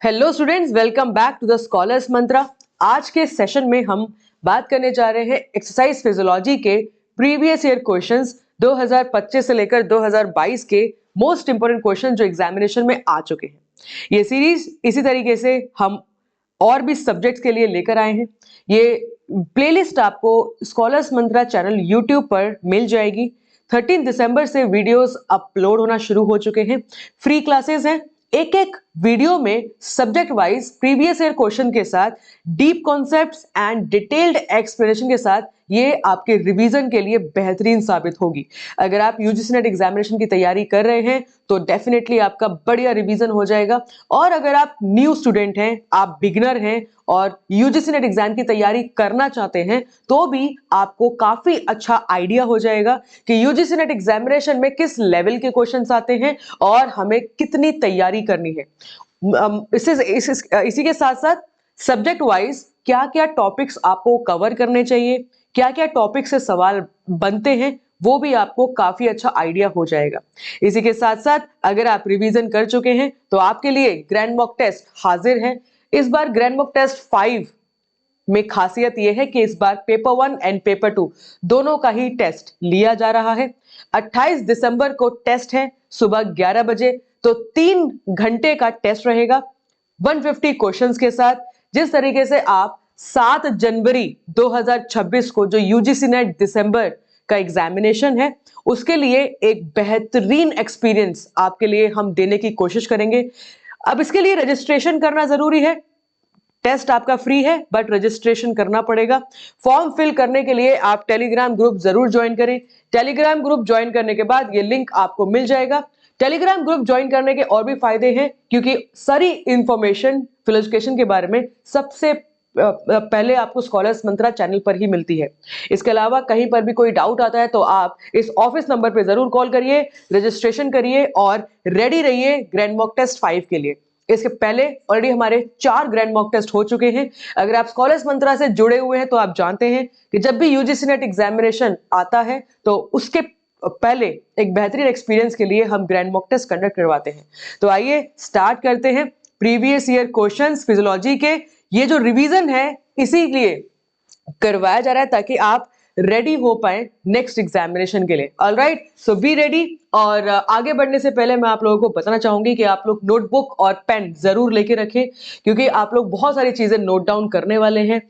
Hello students, welcome back to the scholars mantra. आज के session में हम बात करने जा रहे हैं एक्सरसाइज फिजियोलॉजी के प्रीवियस ईयर क्वेश्चंस 2025 से लेकर 2022 के मोस्ट इंपोर्टेंट क्वेश्चन जो एग्जामिनेशन में आ चुके हैं। ये सीरीज इसी तरीके से हम और भी सब्जेक्ट्स के लिए लेकर आए हैं। ये प्लेलिस्ट आपको स्कॉलर्स मंत्रा चैनल यूट्यूब पर मिल जाएगी। 13 दिसंबर से वीडियोस अपलोड होना शुरू हो चुके हैं। फ्री क्लासेस हैं। एक एक वीडियो में subject wise previous year question के साथ deep concepts and detailed explanation के साथ ये आपके रिवीजन के लिए बेहतरीन साबित होगी। अगर आप यूजीसी नेट एग्जामिनेशन की तैयारी कर रहे हैं तो डेफिनेटली आपका बढ़िया रिवीजन हो जाएगा। और अगर आप न्यू स्टूडेंट हैं, आप बिगिनर हैं और यूजीसी नेट एग्जाम की तैयारी करना चाहते हैं तो भी आपको काफी अच्छा आइडिया हो जाएगा कि यूजीसी नेट एग्जामिनेशन में किस लेवल के क्वेश्चंस आते हैं और हमें कितनी तैयारी करनी है। इसी के साथ साथ सब्जेक्ट वाइज क्या क्या टॉपिक्स आपको कवर करने चाहिए, क्या क्या टॉपिक से सवाल बनते हैं, वो भी आपको काफी अच्छा आइडिया हो जाएगा। इसी के साथ साथ अगर आप रिवीजन कर चुके हैं तो आपके लिए ग्रैंड मॉक टेस्ट हाजिर है। इस बार ग्रैंड मॉक टेस्ट 5 में खासियत यह है कि इस बार पेपर 1 एंड पेपर 2 दोनों का ही टेस्ट लिया जा रहा है। 28 दिसंबर को टेस्ट है सुबह 11 बजे, तो 3 घंटे का टेस्ट रहेगा 150 क्वेश्चंस के साथ। जिस तरीके से आप 7 जनवरी 2026 को जो यूजीसी नेट दिसंबर का एग्जामिनेशन है उसके लिए एक बेहतरीन एक्सपीरियंस आपके लिए हम देने की कोशिश करेंगे। अब इसके लिए रजिस्ट्रेशन करना जरूरी है। टेस्ट आपका फ्री है बट रजिस्ट्रेशन करना पड़ेगा। फॉर्म फिल करने के लिए आप टेलीग्राम ग्रुप जरूर ज्वाइन करें। टेलीग्राम ग्रुप ज्वाइन करने के बाद ये लिंक आपको मिल जाएगा। टेलीग्राम ग्रुप ज्वाइन करने के और भी फायदे हैं क्योंकि सारी इंफॉर्मेशन फिजियोलॉजी के बारे में सबसे पहले आपको स्कॉलर्स मंत्रा चैनल पर ही मिलती है। इसके अलावा कहीं पर भी कोई डाउट आता है तो आप इस ऑफिस नंबर पे जरूर कॉल करिए, रजिस्ट्रेशन करिए और रेडी रहिए ग्रैंड मॉक टेस्ट 5 के लिए। इसके पहले ऑलरेडी हमारे 4 ग्रैंड मॉक टेस्ट हो चुके हैं। अगर आप स्कॉलर्स मंत्रा से जुड़े हुए हैं तो आप जानते हैं कि जब भी यूजीसी नेट एग्जामिनेशन आता है तो उसके पहले एक बेहतरीन एक्सपीरियंस के लिए हम ग्रैंड मॉक टेस्ट कंडक्ट करवाते हैं। तो आइए स्टार्ट करते हैं प्रीवियस ईयर क्वेश्चंस फिजियोलॉजी के। ये जो रिवीजन है इसीलिए करवाया जा रहा है ताकि आप रेडी हो पाए नेक्स्ट एग्जामिनेशन के लिए। Alright, so be ready. और आगे बढ़ने से पहले मैं आप लोगों को बताना चाहूंगी कि आप लोग नोटबुक और पेन जरूर लेके रखें क्योंकि आप लोग बहुत सारी चीजें नोट डाउन करने वाले हैं।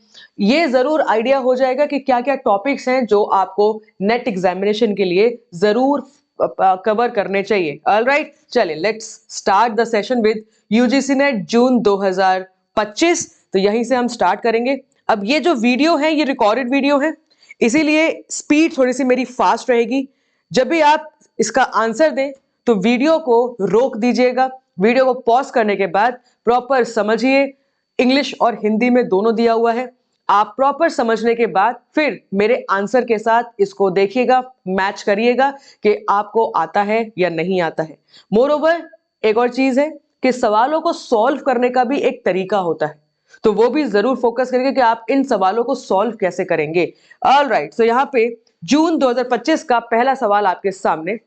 ये जरूर आइडिया हो जाएगा कि क्या क्या टॉपिक्स हैं जो आपको नेट एग्जामिनेशन के लिए जरूर कवर करने चाहिए। ऑलराइट, चलिए let's start the session with UGC NET June 2025। तो यहीं से हम स्टार्ट करेंगे। अब ये जो वीडियो है ये रिकॉर्डेड वीडियो है, इसीलिए स्पीड थोड़ी सी मेरी फास्ट रहेगी। जब भी आप इसका आंसर दें तो वीडियो को रोक दीजिएगा। वीडियो को पॉज करने के बाद प्रॉपर समझिए। इंग्लिश और हिंदी में दोनों दिया हुआ है। आप प्रॉपर समझने के बाद फिर मेरे आंसर के साथ इसको देखिएगा, मैच करिएगा कि आपको आता है या नहीं आता है। मोर ओवर एक और चीज है कि सवालों को सॉल्व करने का भी एक तरीका होता है, तो वो भी जरूर फोकस करेंगे कि आप इन सवालों को सॉल्व कैसे करेंगे। ऑलराइट, सो यहाँ पे जून 2025 का पहला सवाल आपके सामने,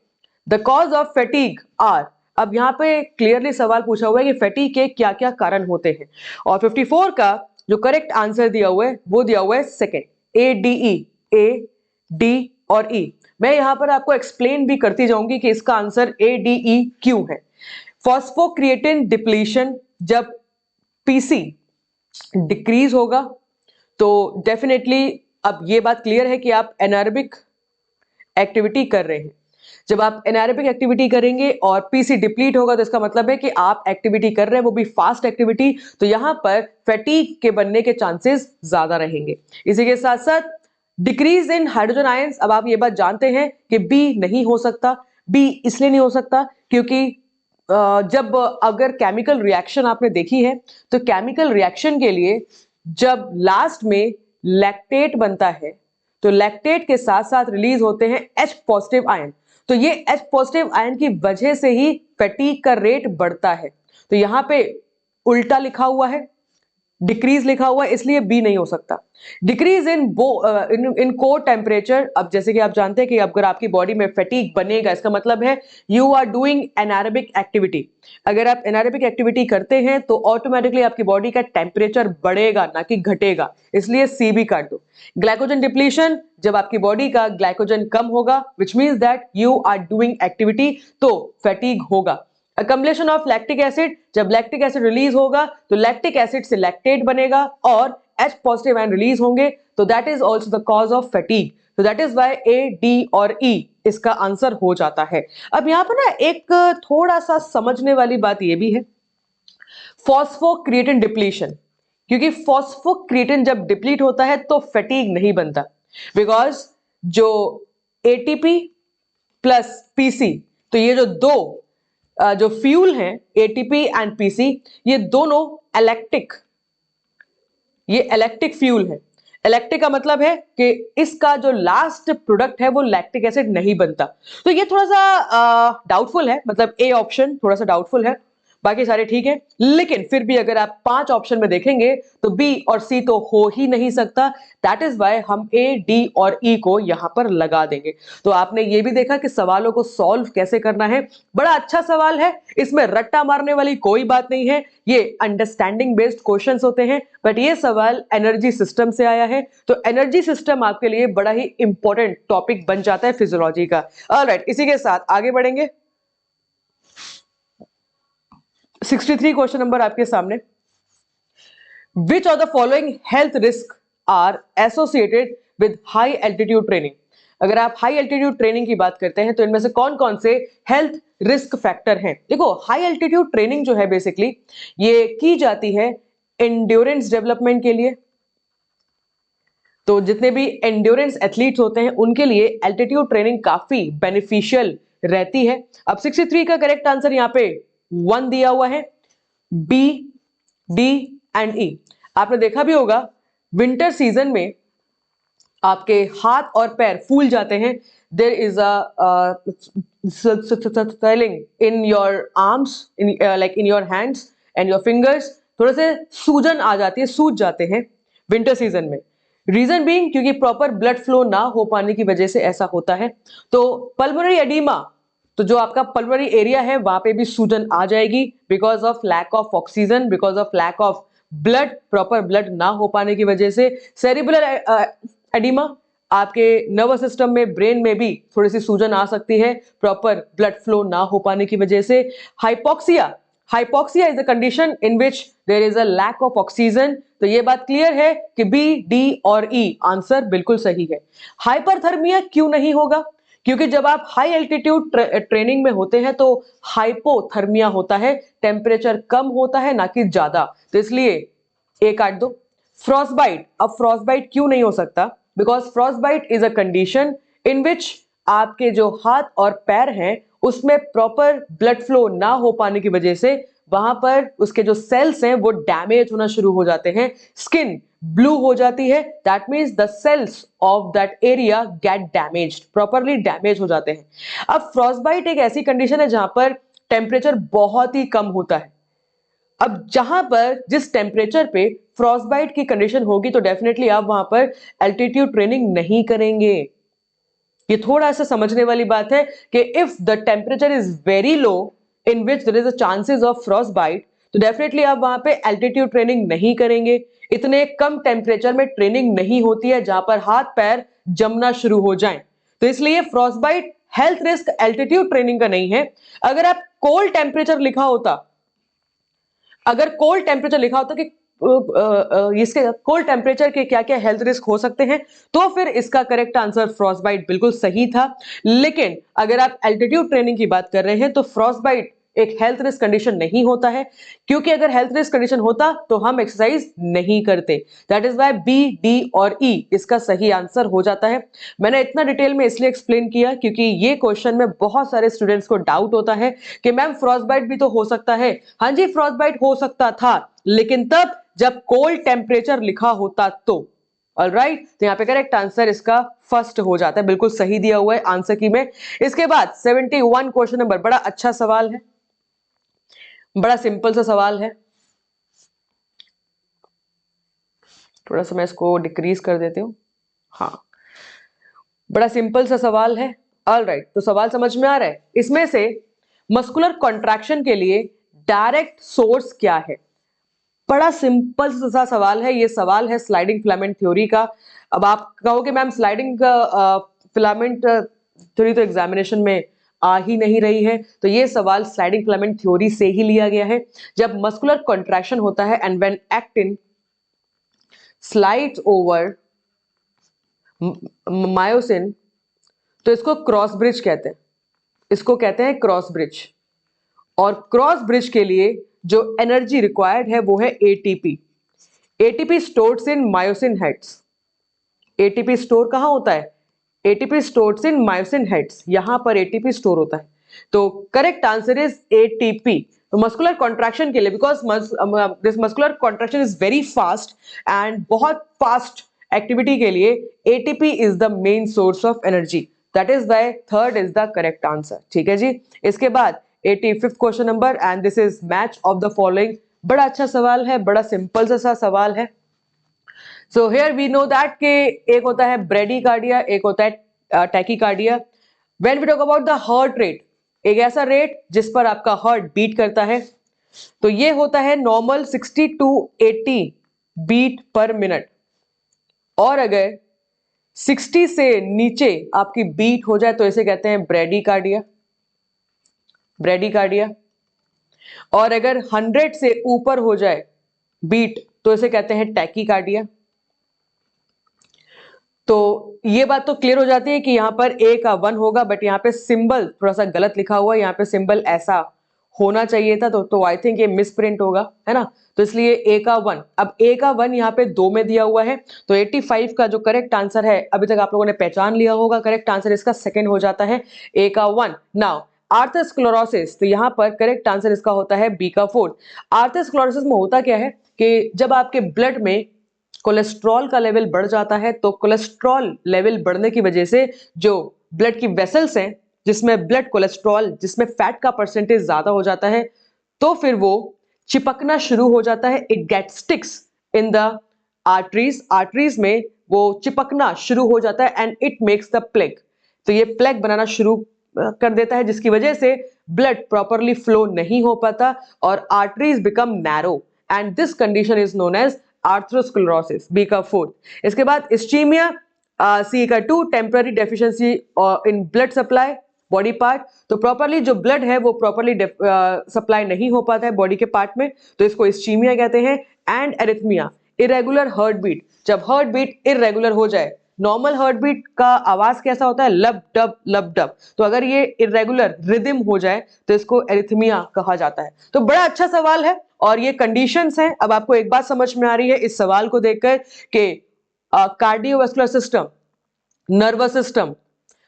the cause of fatigue are. अब यहाँ पे क्लियरली सवाल पूछा हुआ है कि फैटीग के क्या क्या कारण होते हैं और 54 का जो करेक्ट आंसर दिया हुआ है वो दिया हुआ है सेकेंड, ADE, A, D और E। मैं यहाँ पर आपको एक्सप्लेन भी करती जाऊंगी कि इसका आंसर ADE क्यों है। फॉस्फोक्रिएटिन डिप्लीशन, जब PC डिक्रीज होगा तो डेफिनेटली अब ये बात क्लियर है कि आप एनारोबिक एक्टिविटी कर रहे हैं। जब आप एनारोबिक एक्टिविटी करेंगे और पीसी डिप्लीट होगा तो इसका मतलब है कि आप एक्टिविटी कर रहे हैं, वो भी फास्ट एक्टिविटी, तो यहां पर फैटीग के बनने के चांसेस ज्यादा रहेंगे। इसी के साथ साथ डिक्रीज इन हाइड्रोजन आयंस। अब आप ये बात जानते हैं कि बी नहीं हो सकता। बी इसलिए नहीं हो सकता क्योंकि जब अगर केमिकल रिएक्शन आपने देखी है तो केमिकल रिएक्शन के लिए जब लास्ट में लैक्टेट बनता है तो लैक्टेट के साथ साथ रिलीज होते हैं H पॉजिटिव आयन। तो ये H पॉजिटिव आयन की वजह से ही फैटीग का रेट बढ़ता है। तो यहां पे उल्टा लिखा हुआ है, डिक्रीज लिखा हुआ है इसलिए बी नहीं हो सकता। Decrease in in core temperature, अब जैसे कि आप जानते हैं कि अगर आपकी बॉडी में फैटीग बनेगा इसका मतलब है you are doing anaerobic activity. अगर आप एनारोबिक एक्टिविटी करते हैं तो ऑटोमेटिकली आपकी बॉडी का टेम्परेचर बढ़ेगा ना कि घटेगा, इसलिए सी भी काट दो। ग्लाइकोजन डिप्लीशन, जब आपकी बॉडी का ग्लाइकोजन कम होगा which means that you are doing activity, तो फैटीग होगा। अकम्बलेशन ऑफ लैक्टिक एसिड, जब लैक्टिक एसिड रिलीज होगा तो लैक्टिक एसिड से लैक्टेट बनेगा और H पॉजिटिव आयन रिलीज होंगे, तो that is also the cause of fatigue. तो that is why A, D और ई इसका आंसर हो जाता है। अब यहां पर ना एक थोड़ा सा समझने वाली बात यह भी है, फॉस्फोक्रिएटिन डिप्लीशन, क्योंकि फॉस्फोक्रिएटिन जब डिप्लीट होता है तो फैटीग नहीं बनता, बिकॉज जो एटीपी प्लस पीसी, तो ये जो दो जो फ्यूल हैं एटीपी एंड पीसी, ये दोनों इलेक्ट्रिक, ये इलेक्ट्रिक फ्यूल है। इलेक्ट्रिक का मतलब है कि इसका जो लास्ट प्रोडक्ट है वो लैक्टिक एसिड नहीं बनता। तो ये थोड़ा सा डाउटफुल है, मतलब ए ऑप्शन थोड़ा सा डाउटफुल है, बाकी सारे ठीक है। लेकिन फिर भी अगर आप 5 ऑप्शन में देखेंगे तो बी और सी तो हो ही नहीं सकता, दैट इज वाई हम ए, डी और ई को यहां पर लगा देंगे। तो आपने ये भी देखा कि सवालों को सॉल्व कैसे करना है, बड़ा अच्छा सवाल है, इसमें रट्टा मारने वाली कोई बात नहीं है, ये अंडरस्टैंडिंग बेस्ड क्वेश्चंस होते हैं। बट ये सवाल एनर्जी सिस्टम से आया है, तो एनर्जी सिस्टम आपके लिए बड़ा ही इंपॉर्टेंट टॉपिक बन जाता है फिजियोलॉजी का। ऑलराइट, इसी के साथ आगे बढ़ेंगे। 63 क्वेश्चन नंबर आपके सामने। Which of the following health risk are associated with high altitude training. अगर आप हाई एल्टीट्यूड ट्रेनिंग की बात करते हैं तो इनमें से कौन कौन से हेल्थ रिस्क फैक्टर हैं। देखो, हाई एल्टीट्यूड ट्रेनिंग जो है बेसिकली ये की जाती है एंड्योरेंस डेवलपमेंट के लिए। तो जितने भी एंड्योरेंस एथलीट्स होते हैं उनके लिए एल्टीट्यूड ट्रेनिंग काफी बेनिफिशियल रहती है। अब 63 का करेक्ट आंसर यहां पे 1 दिया हुआ है, बी, डी एंड ई। आपने देखा भी होगा विंटर सीजन में आपके हाथ और पैर फूल जाते हैं, there is a swelling in your arms, in like in your hands and your fingers, थोड़े से सूजन आ जाती है, सूज जाते हैं विंटर सीजन में। रीजन बीइंग क्योंकि प्रॉपर ब्लड फ्लो ना हो पाने की वजह से ऐसा होता है। तो पल्मोनरी एडिमा, तो जो आपका पल्मोनरी एरिया है वहां पे भी सूजन आ जाएगी because of lack of oxygen, because of lack of blood, proper blood ना हो पाने की वजह से। सेरिब्रल एडिमा, आपके नर्वस सिस्टम में, ब्रेन में भी थोड़ी सी सूजन आ सकती है प्रॉपर ब्लड फ्लो ना हो पाने की वजह से। Hypoxia, hypoxia is the condition in which there is a lack of oxygen. तो ये बात क्लियर है कि बी, डी और ई आंसर बिल्कुल सही है। हाइपरथर्मिया क्यों नहीं होगा, क्योंकि जब आप हाई एल्टीट्यूड ट्रेनिंग में होते हैं तो हाइपोथर्मिया होता है, टेम्परेचर कम होता है ना कि ज्यादा, तो इसलिए ए काट दो। फ्रॉस्टबाइट, अब फ्रॉस्टबाइट क्यों नहीं हो सकता, because frostbite is a condition in which आपके जो हाथ और पैर हैं उसमें प्रॉपर ब्लड फ्लो ना हो पाने की वजह से वहां पर उसके जो सेल्स हैं वो डैमेज होना शुरू हो जाते हैं, स्किन ब्लू हो जाती है, that means the cells of that area get damaged, properly damage हो जाते हैं। अब फ्रॉस्टबाइट एक ऐसी कंडीशन है जहां पर टेम्परेचर बहुत ही कम होता है। अब जहां पर जिस टेम्परेचर पे फ्रॉस्टबाइट की कंडीशन होगी तो डेफिनेटली आप वहां पर एल्टीट्यूड ट्रेनिंग नहीं करेंगे। ये थोड़ा सा समझने वाली बात है कि if the temperature is very low in which there is a chances of frostbite, तो डेफिनेटली आप वहां पे एल्टीट्यूड ट्रेनिंग नहीं करेंगे। इतने कम टेम्परेचर में ट्रेनिंग नहीं होती है जहां पर हाथ पैर जमना शुरू हो जाएं। तो इसलिए frostbite health risk altitude training का नहीं है। अगर आप कोल्ड टेम्परेचर लिखा होता, अगर कोल्ड टेम्परेचर लिखा होता कि इसके कोल्ड टेम्परेचर के क्या क्या हेल्थ रिस्क हो सकते हैं, तो फिर इसका करेक्ट आंसर फ्रॉस्टबाइट बिल्कुल सही था। लेकिन अगर आप एल्टीट्यूड ट्रेनिंग की बात कर रहे हैं तो फ्रॉस्टबाइट एक हेल्थ रिस्क कंडीशन नहीं होता है, क्योंकि अगर हेल्थ रिस्क कंडीशन होता तो हम एक्सरसाइज नहीं करते। That is why B, D और ई इसका सही आंसर हो जाता है। मैंने इतना डिटेल में इसलिए एक्सप्लेन किया क्योंकि ये क्वेश्चन में बहुत सारे स्टूडेंट्स को डाउट होता है कि मैम फ्रॉस्टबाइट भी तो हो सकता है। हाँ जी, फ्रॉस्टबाइट हो सकता था, लेकिन तब जब कोल्ड टेम्परेचर लिखा होता तो। ऑलराइट, तो यहाँ पे करेक्ट आंसर इसका फर्स्ट हो जाता है, बिल्कुल सही दिया हुआ है आंसर की में। इसके बाद 71 क्वेश्चन नंबर, बड़ा अच्छा सवाल है, बड़ा सिंपल सा सवाल है। थोड़ा सा मैं इसको डिक्रीज कर देती हूँ। हाँ, बड़ा सिंपल सा सवाल है। ऑल राइट, तो सवाल समझ में आ रहा है। इसमें से मस्कुलर कॉन्ट्रैक्शन के लिए डायरेक्ट सोर्स क्या है? बड़ा सिंपल सा सवाल है। ये सवाल है स्लाइडिंग फिलामेंट थ्योरी का। अब आप कहोगे मैम स्लाइडिंग फिलामेंट थ्योरी तो एग्जामिनेशन में आ ही नहीं रही है, तो ये सवाल स्लाइडिंग फिलामेंट थ्योरी से ही लिया गया है। जब मस्कुलर कॉन्ट्रैक्शन होता है and when actin slides over myosin, तो इसको क्रॉस ब्रिज कहते हैं। इसको कहते हैं क्रॉस ब्रिज। और क्रॉस ब्रिज के लिए जो एनर्जी रिक्वायर्ड है वो है ATP. ATP stored in myosin heads. ATP store कहां होता है? ATP stored in myosin heads, यहां पर एटीपी स्टोर होता है। तो correct answer is ATP. Muscular contraction के लिए, because this muscular contraction is very fast and बहुत फास्ट एक्टिविटी के लिए ATP is the main source of energy. That is why third is the correct answer. ठीक है जी। इसके बाद 85th question number, and this is match of the following. बड़ा अच्छा सवाल है, बड़ा सिंपल सा सवाल है। So here we know that के एक होता है ब्रेडिकार्डिया, एक होता है tachycardia. When we talk about the heart rate, एक ऐसा रेट जिस पर आपका हार्ट बीट करता है, तो ये होता है normal 60 to 80 beat per minute. और अगर 60 से नीचे आपकी बीट हो जाए तो इसे कहते हैं ब्रेडिकार्डिया। ब्रेडिकार्डिया। और अगर 100 से ऊपर हो जाए बीट तो इसे कहते हैं टैकीकार्डिया। तो ये बात तो क्लियर हो जाती है कि यहां पर ए का 1 होगा, बट यहाँ पे सिंबल थोड़ा सा गलत लिखा हुआ है। यहाँ पे सिंबल ऐसा होना चाहिए था, तो आई थिंक ये मिसप्रिंट होगा, है ना। तो इसलिए ए का 1। अब ए का 1 यहाँ पे 2 में दिया हुआ है, तो 85 का जो करेक्ट आंसर है, अभी तक आप लोगों ने पहचान लिया होगा, करेक्ट आंसर इसका सेकंड हो जाता है, ए का 1। नाउ आर्थरोस्क्लेरोसिस, तो यहाँ पर करेक्ट आंसर इसका होता है बी का 4। आर्थरोस्क्लेरोसिस में होता क्या है कि जब आपके ब्लड में कोलेस्ट्रॉल का लेवल बढ़ जाता है, तो कोलेस्ट्रॉल लेवल बढ़ने की वजह से जो ब्लड की वेसल्स हैं, जिसमें ब्लड कोलेस्ट्रॉल, जिसमें फैट का परसेंटेज ज्यादा हो जाता है, तो फिर वो चिपकना शुरू हो जाता है। It get sticks in the arteries. Arteries में वो चिपकना शुरू हो जाता है and it makes the plague. तो ये प्लेग बनाना शुरू कर देता है, जिसकी वजह से ब्लड प्रॉपरली फ्लो नहीं हो पाता और arteries become narrow, and this condition is known as atherosclerosis, B का 4। इसके बाद इस्चीमिया, सी का 2, temporary deficiency in blood supply body part. तो प्रॉपरली जो ब्लड है वो प्रॉपरली सप्लाई नहीं हो पाता है बॉडी के पार्ट में, तो इसको इस्चीमिया कहते हैं। And arrhythmia, irregular heart beat. जब हार्ट बीट इरेगुलर हो जाए, नॉर्मल हार्ट बीट का आवाज कैसा होता है? लब डब लब डब। तो अगर ये इरेगुलर रिदम हो जाए तो इसको एरिथमिया कहा जाता है। तो बड़ा अच्छा सवाल है और ये कंडीशंस हैं। अब आपको एक बात समझ में आ रही है इस सवाल को देखकर कि cardiovascular system, nervous system,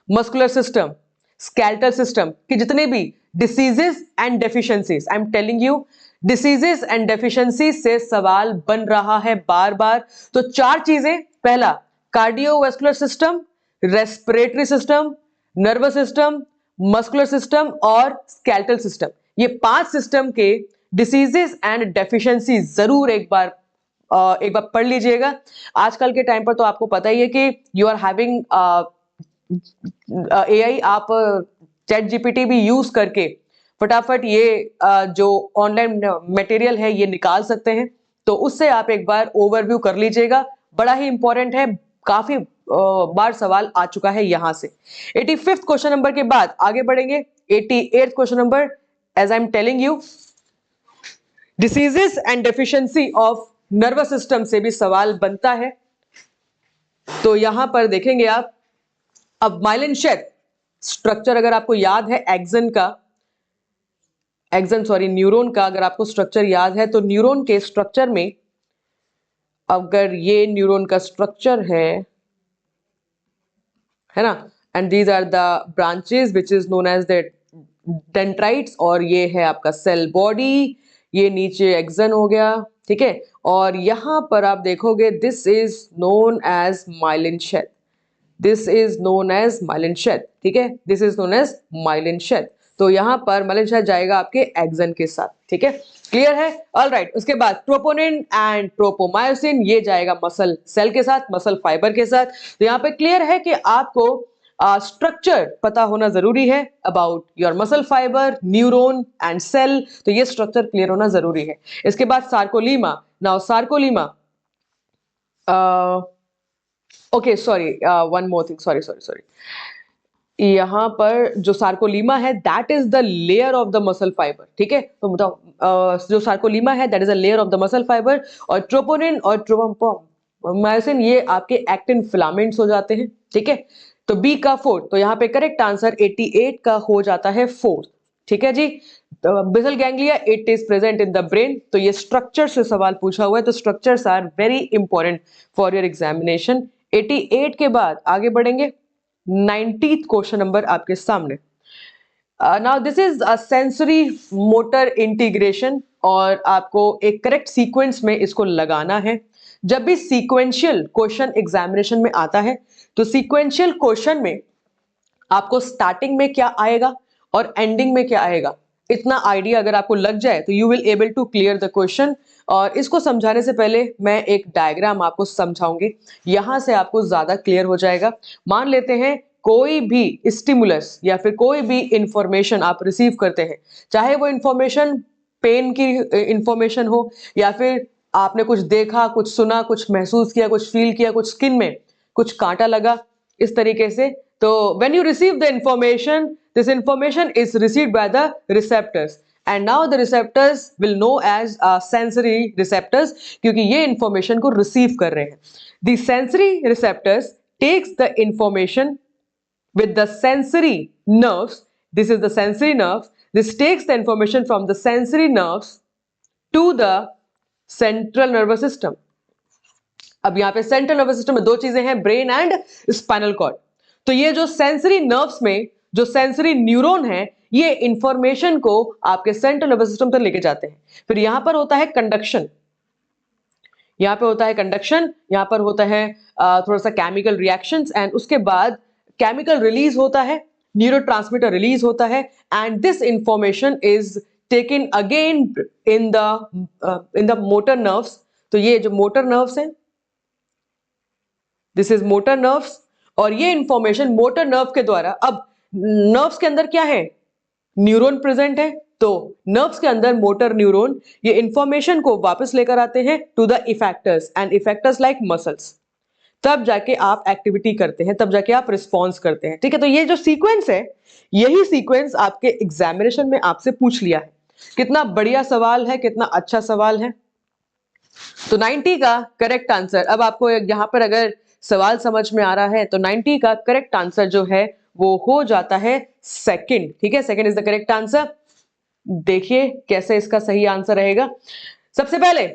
muscular system, skeletal system की जितने भी diseases and deficiencies, I am telling you, diseases and deficiencies से सवाल बन रहा है बार बार। तो 4 चीजें, पहला cardiovascular system, respiratory system, nervous system, muscular system और स्केलेटल सिस्टम, ये 5 सिस्टम के डिसीजेस एंड डेफिशिएंसी जरूर एक बार पढ़ लीजिएगा। आजकल के टाइम पर तो आपको पता ही है कि यू आर हैविंग एआई, आप चैट जीपीटी भी यूज करके फटाफट ये जो ऑनलाइन मटेरियल है ये निकाल सकते हैं। तो उससे आप एक बार ओवरव्यू कर लीजिएगा, बड़ा ही इंपॉर्टेंट है, काफी बार सवाल आ चुका है यहां से। 85th क्वेश्चन नंबर के बाद आगे बढ़ेंगे 88th question number. As I am telling you, diseases and deficiency of nervous system से भी सवाल बनता है। तो यहां पर देखेंगे आप, अब माइलिन शेथ स्ट्रक्चर अगर आपको याद है, न्यूरॉन का अगर आपको स्ट्रक्चर याद है, तो न्यूरॉन के स्ट्रक्चर में, अगर ये न्यूरॉन का स्ट्रक्चर है ना, and these are the branches which is known as the dendrites, और ये है आपका सेल बॉडी, ये नीचे एक्सन हो गया, ठीक है। और यहां पर आप देखोगे this is known as myelin sheath, this is known as myelin sheath, ठीक है, this is known as myelin sheath. तो यहां पर माइलिन शेथ जाएगा आपके एक्सन के साथ, ठीक है। क्लियर है? All right. उसके बाद ट्रोपोनिन एंड ट्रोपोमायोसिन, ये जाएगा मसल सेल के साथ, मसल फाइबर के साथ। तो यहाँ पे क्लियर है कि आपको स्ट्रक्चर पता होना जरूरी है about your muscle fibre, neuron and cell. तो ये स्ट्रक्चर क्लियर होना जरूरी है। इसके बाद sarcolemma. Now sarcolemma, okay sorry, one more thing, sorry sorry sorry, यहाँ पर जो सार्कोलीमा है that is the layer of the muscle fibre, ठीक है। तो बताओ, जो सार्कोलीमा है that is a layer of the muscle fibre, और ट्रोपोनिन और ट्रोपोमायोसिन ये आपके एक्टिन फिलामेंट्स हो जाते हैं, ठीक है। तो बी का फोर्थ, तो यहाँ पे करेक्ट आंसर 88 का हो जाता है फोर्थ, ठीक है जी। Basal ganglia, it is present in the brain. तो ये स्ट्रक्चर से सवाल पूछा हुआ है, तो structures are very important for your examination. 88 के बाद आगे बढ़ेंगे, 90th क्वेश्चन नंबर आपके सामने। Now this is a sensory motor integration, और आपको एक करेक्ट सीक्वेंस में इसको लगाना है। जब भी सीक्वेंशियल क्वेश्चन एग्जामिनेशन में आता है, तो सीक्वेंशियल क्वेश्चन में आपको स्टार्टिंग में क्या आएगा और एंडिंग में क्या आएगा, इतना आइडिया अगर आपको लग जाए तो you will able to clear the question. और इसको समझाने से पहले मैं एक डायग्राम आपको समझाऊंगी, यहां से आपको ज्यादा क्लियर हो जाएगा। मान लेते हैं कोई भी स्टिमुलस या फिर कोई भी इंफॉर्मेशन आप रिसीव करते हैं, चाहे वो इंफॉर्मेशन पेन की इंफॉर्मेशन हो, या फिर आपने कुछ देखा, कुछ सुना, कुछ महसूस किया, कुछ फील किया, कुछ स्किन में कुछ कांटा लगा, इस तरीके से। तो when you receive the information, this information is received by the receptors, and now the receptors will know as sensory receptors, क्योंकि ये information को receive कर रहे हैं। The sensory receptors takes the information with the sensory nerves, this is the sensory nerves, this takes the information from the sensory nerves to the central nervous system। अब यहाँ पे central nervous system में दो चीजें हैं, brain and spinal cord. तो ये जो सेंसरी नर्व्स में जो सेंसरी न्यूरॉन है, ये इंफॉर्मेशन को आपके सेंट्रल नर्वस सिस्टम तक लेके जाते हैं। फिर यहां पर होता है कंडक्शन, यहाँ पे होता है कंडक्शन, यहाँ पर होता है थोड़ा सा केमिकल रिएक्शंस, एंड उसके बाद केमिकल रिलीज होता है, न्यूरोट्रांसमीटर रिलीज होता है, and this information is taken again in the motor nerves. तो ये जो मोटर नर्व्स हैं, दिस इज मोटर नर्व्स, और ये इंफॉर्मेशन मोटर नर्व के द्वारा, अब नर्व्स के अंदर क्या है, न्यूरॉन प्रेजेंट है, तो नर्व्स के अंदर मोटर न्यूरॉन ये इंफॉर्मेशन को वापस लेकर आते हैं to the effectors, and effectors like muscles. तब जाके आप एक्टिविटी करते हैं, तब जाके आप रिस्पॉन्स करते हैं, ठीक है। तो ये जो सीक्वेंस है, यही सीक्वेंस आपके एग्जामिनेशन में आपसे पूछ लिया है। कितना बढ़िया सवाल है, कितना अच्छा सवाल है। तो 90 का करेक्ट आंसर, अब आपको यहां पर अगर सवाल समझ में आ रहा है, तो 90 का करेक्ट आंसर जो है वो हो जाता है सेकंड, ठीक है। Second is the correct answer. देखिए कैसे इसका सही आंसर रहेगा। सबसे पहले,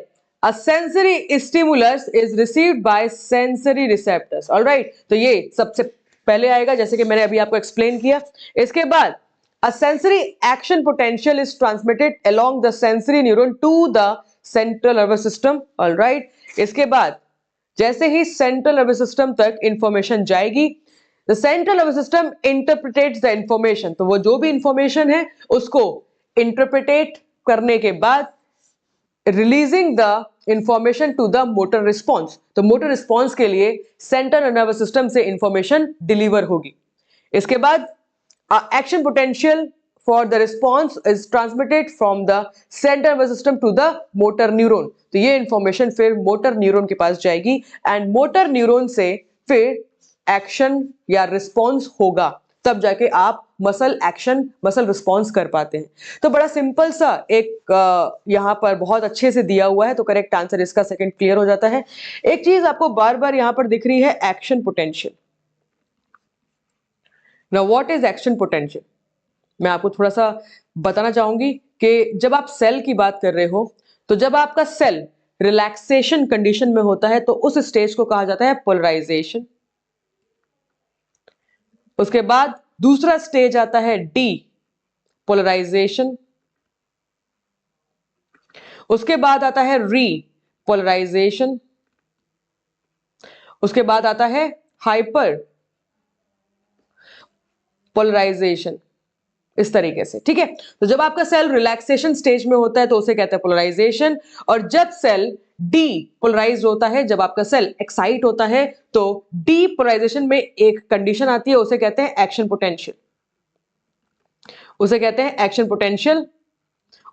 a sensory stimulus is received by sensory receptors, all right। तो ये सबसे पहले आएगा, जैसे कि मैंने अभी आपको एक्सप्लेन किया। इसके बाद a sensory action potential is transmitted along the sensory neuron to the central nervous system, all right। इसके बाद जैसे ही सेंट्रल नर्वस सिस्टम तक इंफॉर्मेशन जाएगी, the central nervous system interprets the information, तो वो जो भी इंफॉर्मेशन है उसको इंटरप्रिटेट करने के बाद releasing the information to the motor response. तो मोटर रिस्पॉन्स के लिए सेंट्रल नर्वस सिस्टम से इंफॉर्मेशन डिलीवर होगी। इसके बाद action potential for the response is transmitted from the central nervous system to the motor neuron। तो ये इंफॉर्मेशन फिर मोटर न्यूरॉन के पास जाएगी, एंड मोटर न्यूरॉन से फिर एक्शन या रिस्पॉन्स होगा, तब जाके आप मसल एक्शन, मसल रिस्पॉन्स कर पाते हैं। तो बड़ा सिंपल सा एक यहाँ पर बहुत अच्छे से दिया हुआ है, तो करेक्ट आंसर इसका सेकंड क्लियर हो जाता है। एक चीज आपको बार बार यहाँ पर दिख रही है, action potential. Now what is action potential, मैं आपको थोड़ा सा बताना चाहूंगी कि जब आप सेल की बात कर रहे हो, तो जब आपका सेल रिलैक्सेशन कंडीशन में होता है, तो उस स्टेज को कहा जाता है पोलराइजेशन। उसके बाद दूसरा स्टेज आता है डी पोलराइजेशन। उसके बाद आता है री पोलराइजेशन। उसके बाद आता है हाइपर पोलराइजेशन। इस तरीके से, ठीक है। तो जब आपका सेल रिलैक्सेशन स्टेज में होता है तो उसे कहते हैं पोलराइजेशन, और जब सेल डीपोलराइज होता है, जब आपका सेल एक्साइट होता है तो डीपोलराइजेशन में एक कंडीशन आती है, उसे कहते हैं एक्शन पोटेंशियल, उसे कहते हैं एक्शन पोटेंशियल।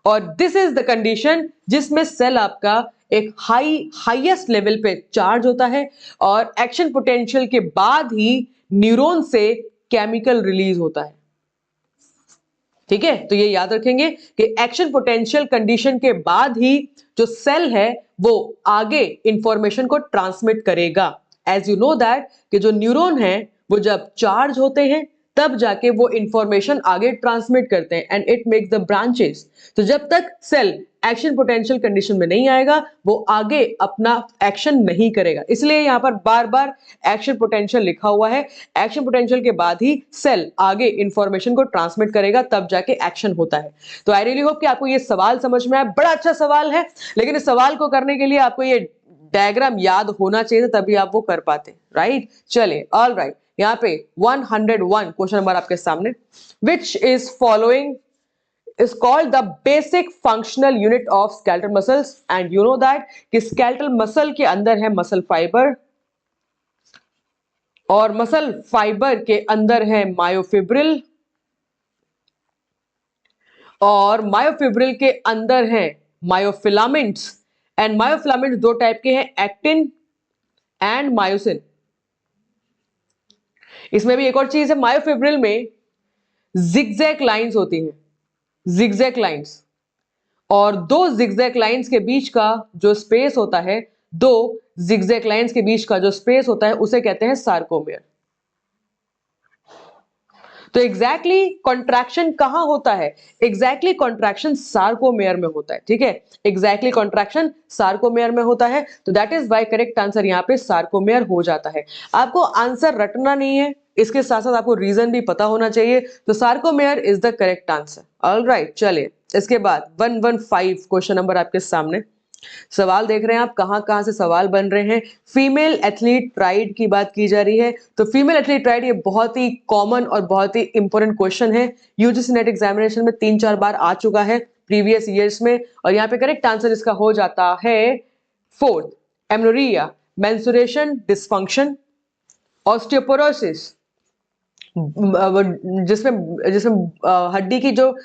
और दिस इज द कंडीशन जिसमें सेल आपका एक हाईएस्ट लेवल पे चार्ज होता है, और एक्शन पोटेंशियल के बाद ही न्यूरॉन से केमिकल रिलीज होता है, ठीक है। तो ये याद रखेंगे कि एक्शन पोटेंशियल कंडीशन के बाद ही जो सेल है वो आगे इंफॉर्मेशन को ट्रांसमिट करेगा। एज यू नो दैट कि जो न्यूरॉन है वो जब चार्ज होते हैं तब जाके वो इंफॉर्मेशन आगे ट्रांसमिट करते हैं, and it makes the branches. तो जब तक सेल एक्शन पोटेंशियल कंडीशन में नहीं आएगा वो आगे अपना एक्शन नहीं करेगा, इसलिए यहां पर बार बार एक्शन पोटेंशियल लिखा हुआ है। एक्शन पोटेंशियल के बाद ही सेल आगे इंफॉर्मेशन को ट्रांसमिट करेगा, तब जाके एक्शन होता है। तो आई रियली होप कि आपको ये सवाल समझ में आया। बड़ा अच्छा सवाल है, लेकिन इस सवाल को करने के लिए आपको ये डायग्राम याद होना चाहिए, तभी आप वो कर पाते, राइट। चलिए, ऑल राइट, यहाँ पे 101 क्वेश्चन नंबर आपके सामने, which is following is called the basic functional unit of skeletal muscles, and you know that कि skeletal muscle के अंदर है muscle fiber, और muscle fiber के अंदर है myofibril, और myofibril के अंदर है myofilaments, and myofilaments दो टाइप के हैं, एक्टिन एंड मायोसिन। इसमें भी एक और चीज है, myofibril में zigzag लाइंस होती हैं, जिगजैग लाइंस, और दो जिगजैग लाइंस के बीच का जो स्पेस होता है, दो जिगजैग लाइंस के बीच का जो स्पेस होता है उसे कहते हैं सार्कोमेयर। तो एग्जैक्टली कॉन्ट्रैक्शन कहां होता है? एग्जैक्टली कॉन्ट्रैक्शन सार्कोमेयर में होता है, ठीक है। एग्जैक्टली कॉन्ट्रैक्शन सार्कोमेयर में होता है, तो that is why correct answer यहां पे सार्कोमेयर हो जाता है। आपको आंसर रटना नहीं है, इसके साथ साथ आपको रीजन भी पता होना चाहिए, तो sarcomere is the correct answer. Alright, चलिए इसके बाद 115 क्वेश्चन नंबर आपके सामने। सवाल देख रहे हैं आप, कहां कहां से सवाल बन रहे हैं। फीमेल एथलीट प्राइड की बात की जा रही है, तो फीमेल एथलीट प्राइड ये बहुत ही कॉमन और बहुत ही इंपॉर्टेंट क्वेश्चन है, यूजीसी नेट एग्जामिनेशन में 3-4 बार आ चुका है प्रीवियस ईयर्स में, और यहाँ पे करेक्ट आंसर इसका हो जाता है 4th, amenorrhoea, menstruation dysfunction, osteoporosis, जिसमें जिसमें हड्डी की जो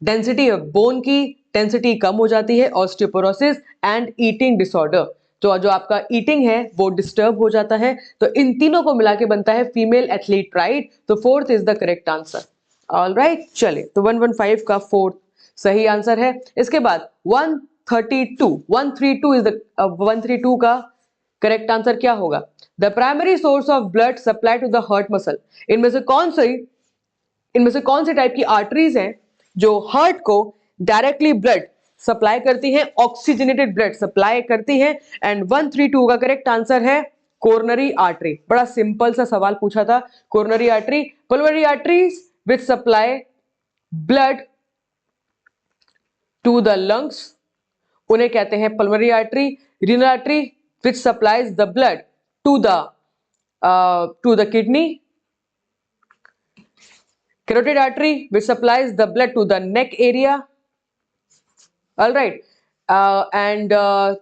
डेंसिटी है, बोन की डेंसिटी कम हो जाती है, ऑस्टियोपोरोसिस, एंड ईटिंग डिसऑर्डर, तो जो आपका ईटिंग है वो डिस्टर्ब हो जाता है। तो इन तीनों को मिला के बनता है फीमेल एथलीट प्राइड, तो 4th is the correct answer. Alright, चलिए, तो 115 का 4th सही आंसर है। इसके बाद 132 इज द 132 का करेक्ट आंसर क्या होगा? The primary source of blood supply to the heart muscle, इनमें से कौन सी टाइप की आर्टरीज हैं जो हार्ट को डायरेक्टली ब्लड सप्लाई करती हैं, ऑक्सीजनेटेड ब्लड सप्लाई करती हैं? एंड 132 का करेक्ट आंसर है कोरोनरी आर्टरी। बड़ा सिंपल सा सवाल पूछा था, coronary artery, pulmonary arteries which supply blood to the lungs, उन्हें कहते हैं pulmonary artery. Renal artery which supplies the blood to the kidney, carotid artery which supplies the blood to the neck area, all right, and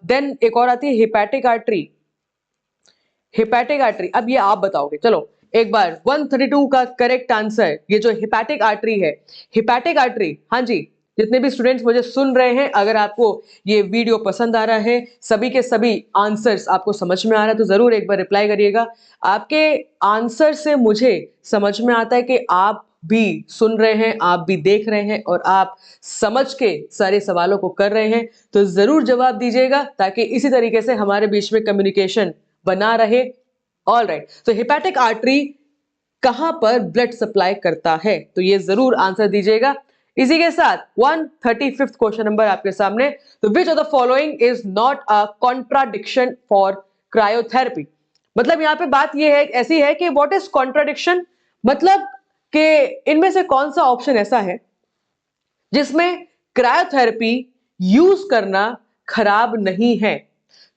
then एक और आती है hepatic artery। अब ये आप बताओगे, चलो एक बार 132 का करेक्ट आंसर, ये जो हेपेटिक आर्टरी है, हेपेटिक आर्टरी, हाँ जी, जितने भी स्टूडेंट्स मुझे सुन रहे हैं, अगर आपको ये वीडियो पसंद आ रहा है, सभी के सभी आंसर्स आपको समझ में आ रहा है, तो जरूर एक बार रिप्लाई करिएगा। आपके आंसर से मुझे समझ में आता है कि आप भी सुन रहे हैं, आप भी देख रहे हैं, और आप समझ के सारे सवालों को कर रहे हैं, तो जरूर जवाब दीजिएगा, ताकि इसी तरीके से हमारे बीच में कम्युनिकेशन बना रहे। ऑलराइट, तो हेपेटिक आर्टरी कहां पर ब्लड सप्लाई करता है, तो ये जरूर आंसर दीजिएगा। इसी के साथ 135th क्वेश्चन नंबर आपके सामने, तो विच of the following is not a contradiction for cryotherapy? मतलब यहां पे बात ये है, ऐसी है कि व्हाट इज कॉन्ट्राडिक्शन, मतलब कि इनमें से कौन सा ऑप्शन ऐसा है जिसमें क्रायोथेरेपी यूज करना खराब नहीं है।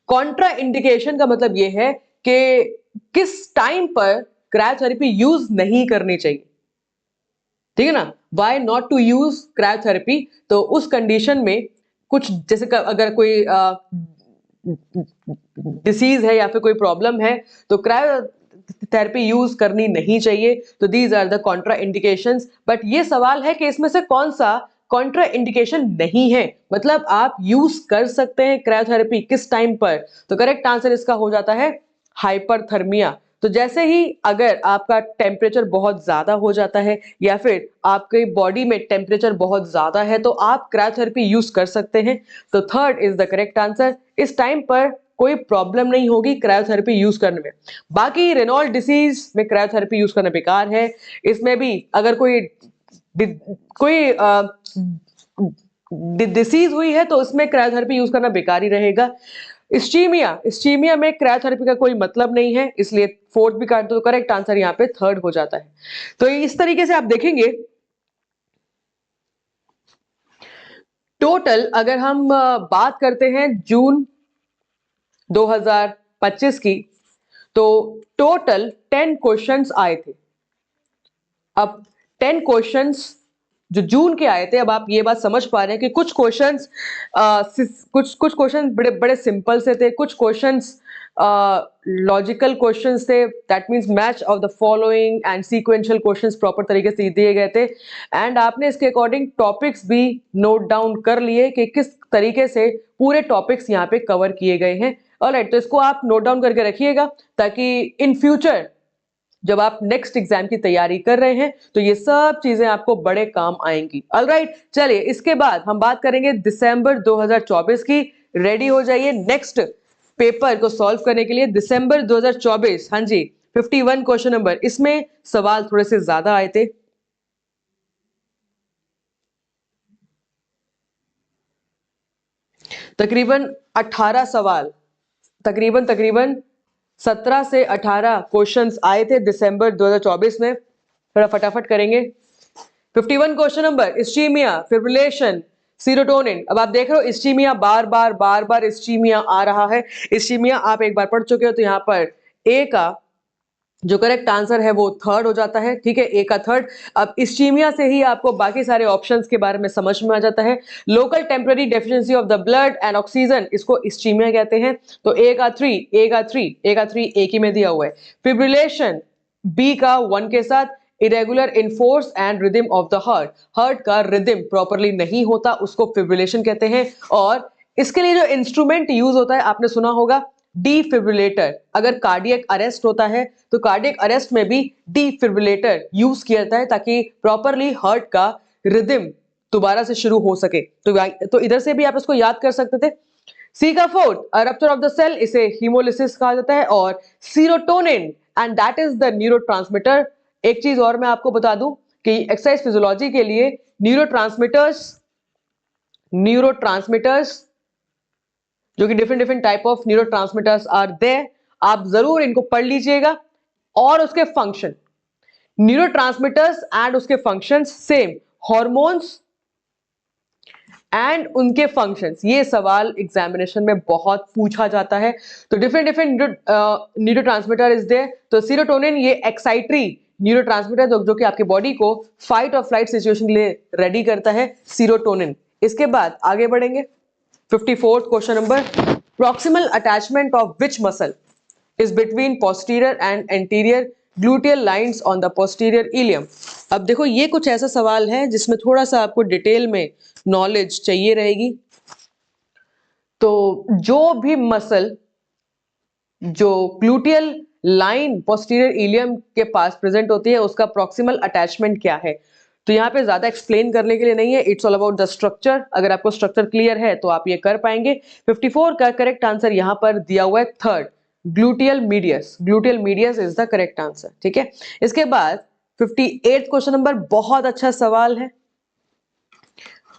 कॉन्ट्रा इंडिकेशन का मतलब यह है कि किस टाइम पर क्रायोथेरेपी यूज नहीं करनी चाहिए, ठीक है ना। Why not to use cryotherapy. तो उस कंडीशन में कुछ जैसे अगर कोई डिसीज है या फिर कोई प्रॉब्लम है तो क्रायोथेरेपी यूज करनी नहीं चाहिए। तो these are the contraindications. But ये सवाल है कि इसमें से कौन सा कॉन्ट्रा इंडिकेशन नहीं है, मतलब आप यूज कर सकते हैं क्रायोथेरेपी किस टाइम पर। तो करेक्ट आंसर इसका हो जाता है हाइपरथर्मिया। तो जैसे ही अगर आपका टेम्परेचर बहुत ज्यादा हो जाता है या फिर आपके बॉडी में टेम्परेचर बहुत ज्यादा है तो आप क्रायोथेरेपी यूज कर सकते हैं। तो third is the correct answer. इस टाइम पर कोई प्रॉब्लम नहीं होगी क्रायोथेरेपी यूज करने में। बाकी रेनॉल्ड डिसीज में क्रायोथेरेपी यूज करना बेकार है। इसमें भी अगर कोई डिसीज हुई है तो उसमें क्रायोथेरेपी यूज करना बेकार ही रहेगा। इस्चीमिया में क्रायोथेरेपी का कोई मतलब नहीं है, इसलिए फोर्थ भी काट दो। तो करेक्ट आंसर यहाँ पे थर्ड हो जाता है। तो इस तरीके से आप देखेंगे टोटल अगर हम बात करते हैं जून 2025 की, तो टोटल 10 क्वेश्चंस आए थे। अब 10 क्वेश्चंस जो जून के आए थे, अब आप ये बात समझ पा रहे हैं कि कुछ क्वेश्चंस कुछ क्वेश्चंस बड़े बड़े सिंपल से थे, कुछ क्वेश्चंस लॉजिकल क्वेश्चंस थे, that means match of the following and sequential questions proper तरीके से दिए गए थे। एंड आपने इसके अकॉर्डिंग टॉपिक्स भी नोट डाउन कर लिए कि किस तरीके से पूरे टॉपिक्स यहाँ पे कवर किए गए हैं। ऑलराइट, तो इसको आप नोट डाउन करके रखिएगा ताकि इन फ्यूचर जब आप नेक्स्ट एग्जाम की तैयारी कर रहे हैं तो ये सब चीजें आपको बड़े काम आएंगी। ऑलराइट, चलिए इसके बाद हम बात करेंगे दिसंबर 2024 की। रेडी हो जाइए नेक्स्ट पेपर को सॉल्व करने के लिए। दिसंबर 2024, हाँ जी, 51 क्वेश्चन नंबर। इसमें सवाल थोड़े से ज्यादा आए थे, तकरीबन 18 सवाल, तकरीबन 17 से 18 क्वेश्चंस आए थे दिसंबर 2024 में। थोड़ा फटाफट करेंगे। 51 question number, ischaemia, fibrillation, serotonin. अब आप देख रहे हो इस्चीमिया बार बार इस्चीमिया आ रहा है। इस्चीमिया आप एक बार पढ़ चुके हो, तो यहां पर ए का जो करेक्ट आंसर है वो थर्ड हो जाता है। ठीक है, ए का थर्ड। अब इस्चीमिया से ही आपको बाकी सारे ऑप्शंस के बारे में समझ में आ जाता है। Local temporary deficiency of the blood and oxygen, इसको इस्चीमिया कहते हैं। तो ए का थ्री एक ही में दिया हुआ है। फिब्रिलेशन बी का 1 के साथ। Irregular in force and rhythm of the heart का रिदम प्रॉपरली नहीं होता, उसको फिब्रिलेशन कहते हैं। और इसके लिए जो इंस्ट्रूमेंट यूज होता है आपने सुना होगा डीफिब्रिलेटर। अगर कार्डियक अरेस्ट होता है तो कार्डियक अरेस्ट में भी डीफिब्रिलेटर यूज किया जाता है ताकि प्रॉपरली हार्ट का रिदम दोबारा से शुरू हो सके। तो इधर से भी आप इसको याद कर सकते थे। सी का fourth, rupture of the cell, इसे हीमोलिसिस कहा जाता है। और serotonin, and that is the neurotransmitter. एक चीज और मैं आपको बता दूं कि एक्सरसाइज फिजियोलॉजी के लिए न्यूरोट्रांसमीटर्स जो कि different type of neurotransmitters are there, आप जरूर इनको पढ़ लीजिएगा। और उसके फंक्शन, न्यूरोट्रांसमीटर्स एंड उसके फंक्शंस सेम, हार्मोन्स एंड उनके फंक्शंस, ये सवाल एग्जामिनेशन में बहुत पूछा जाता है। तो डिफरेंट न्यूरोट्रांसमीटर इज देयर। तो सीरोटोनिन ये एक्साइटरी न्यूरोट्रांसमीटर जो कि आपके बॉडी को फाइट और फ्लाइट सिचुएशन के लिए रेडी करता है, सीरोटोनिन। इसके बाद आगे बढ़ेंगे। 54th question number, proximal attachment of which muscle is between posterior and anterior gluteal lines on the posterior ilium. अब देखो ये कुछ ऐसा सवाल है जिसमें थोड़ा सा आपको डिटेल में नॉलेज चाहिए रहेगी। तो जो भी मसल जो ग्लूटियल लाइन पोस्टीरियर इलियम के पास प्रेजेंट होती है उसका प्रॉक्सिमल अटैचमेंट क्या है। तो यहाँ पे ज्यादा एक्सप्लेन करने के लिए नहीं है, it's all about the structure. अगर आपको स्ट्रक्चर क्लियर है तो आप ये कर पाएंगे। 54 का करेक्ट आंसर यहाँ पर दिया हुआ है third, gluteal medius. Gluteal medius is the correct answer. ठीक है, इसके बाद 58th क्वेश्चन नंबर, बहुत अच्छा सवाल है,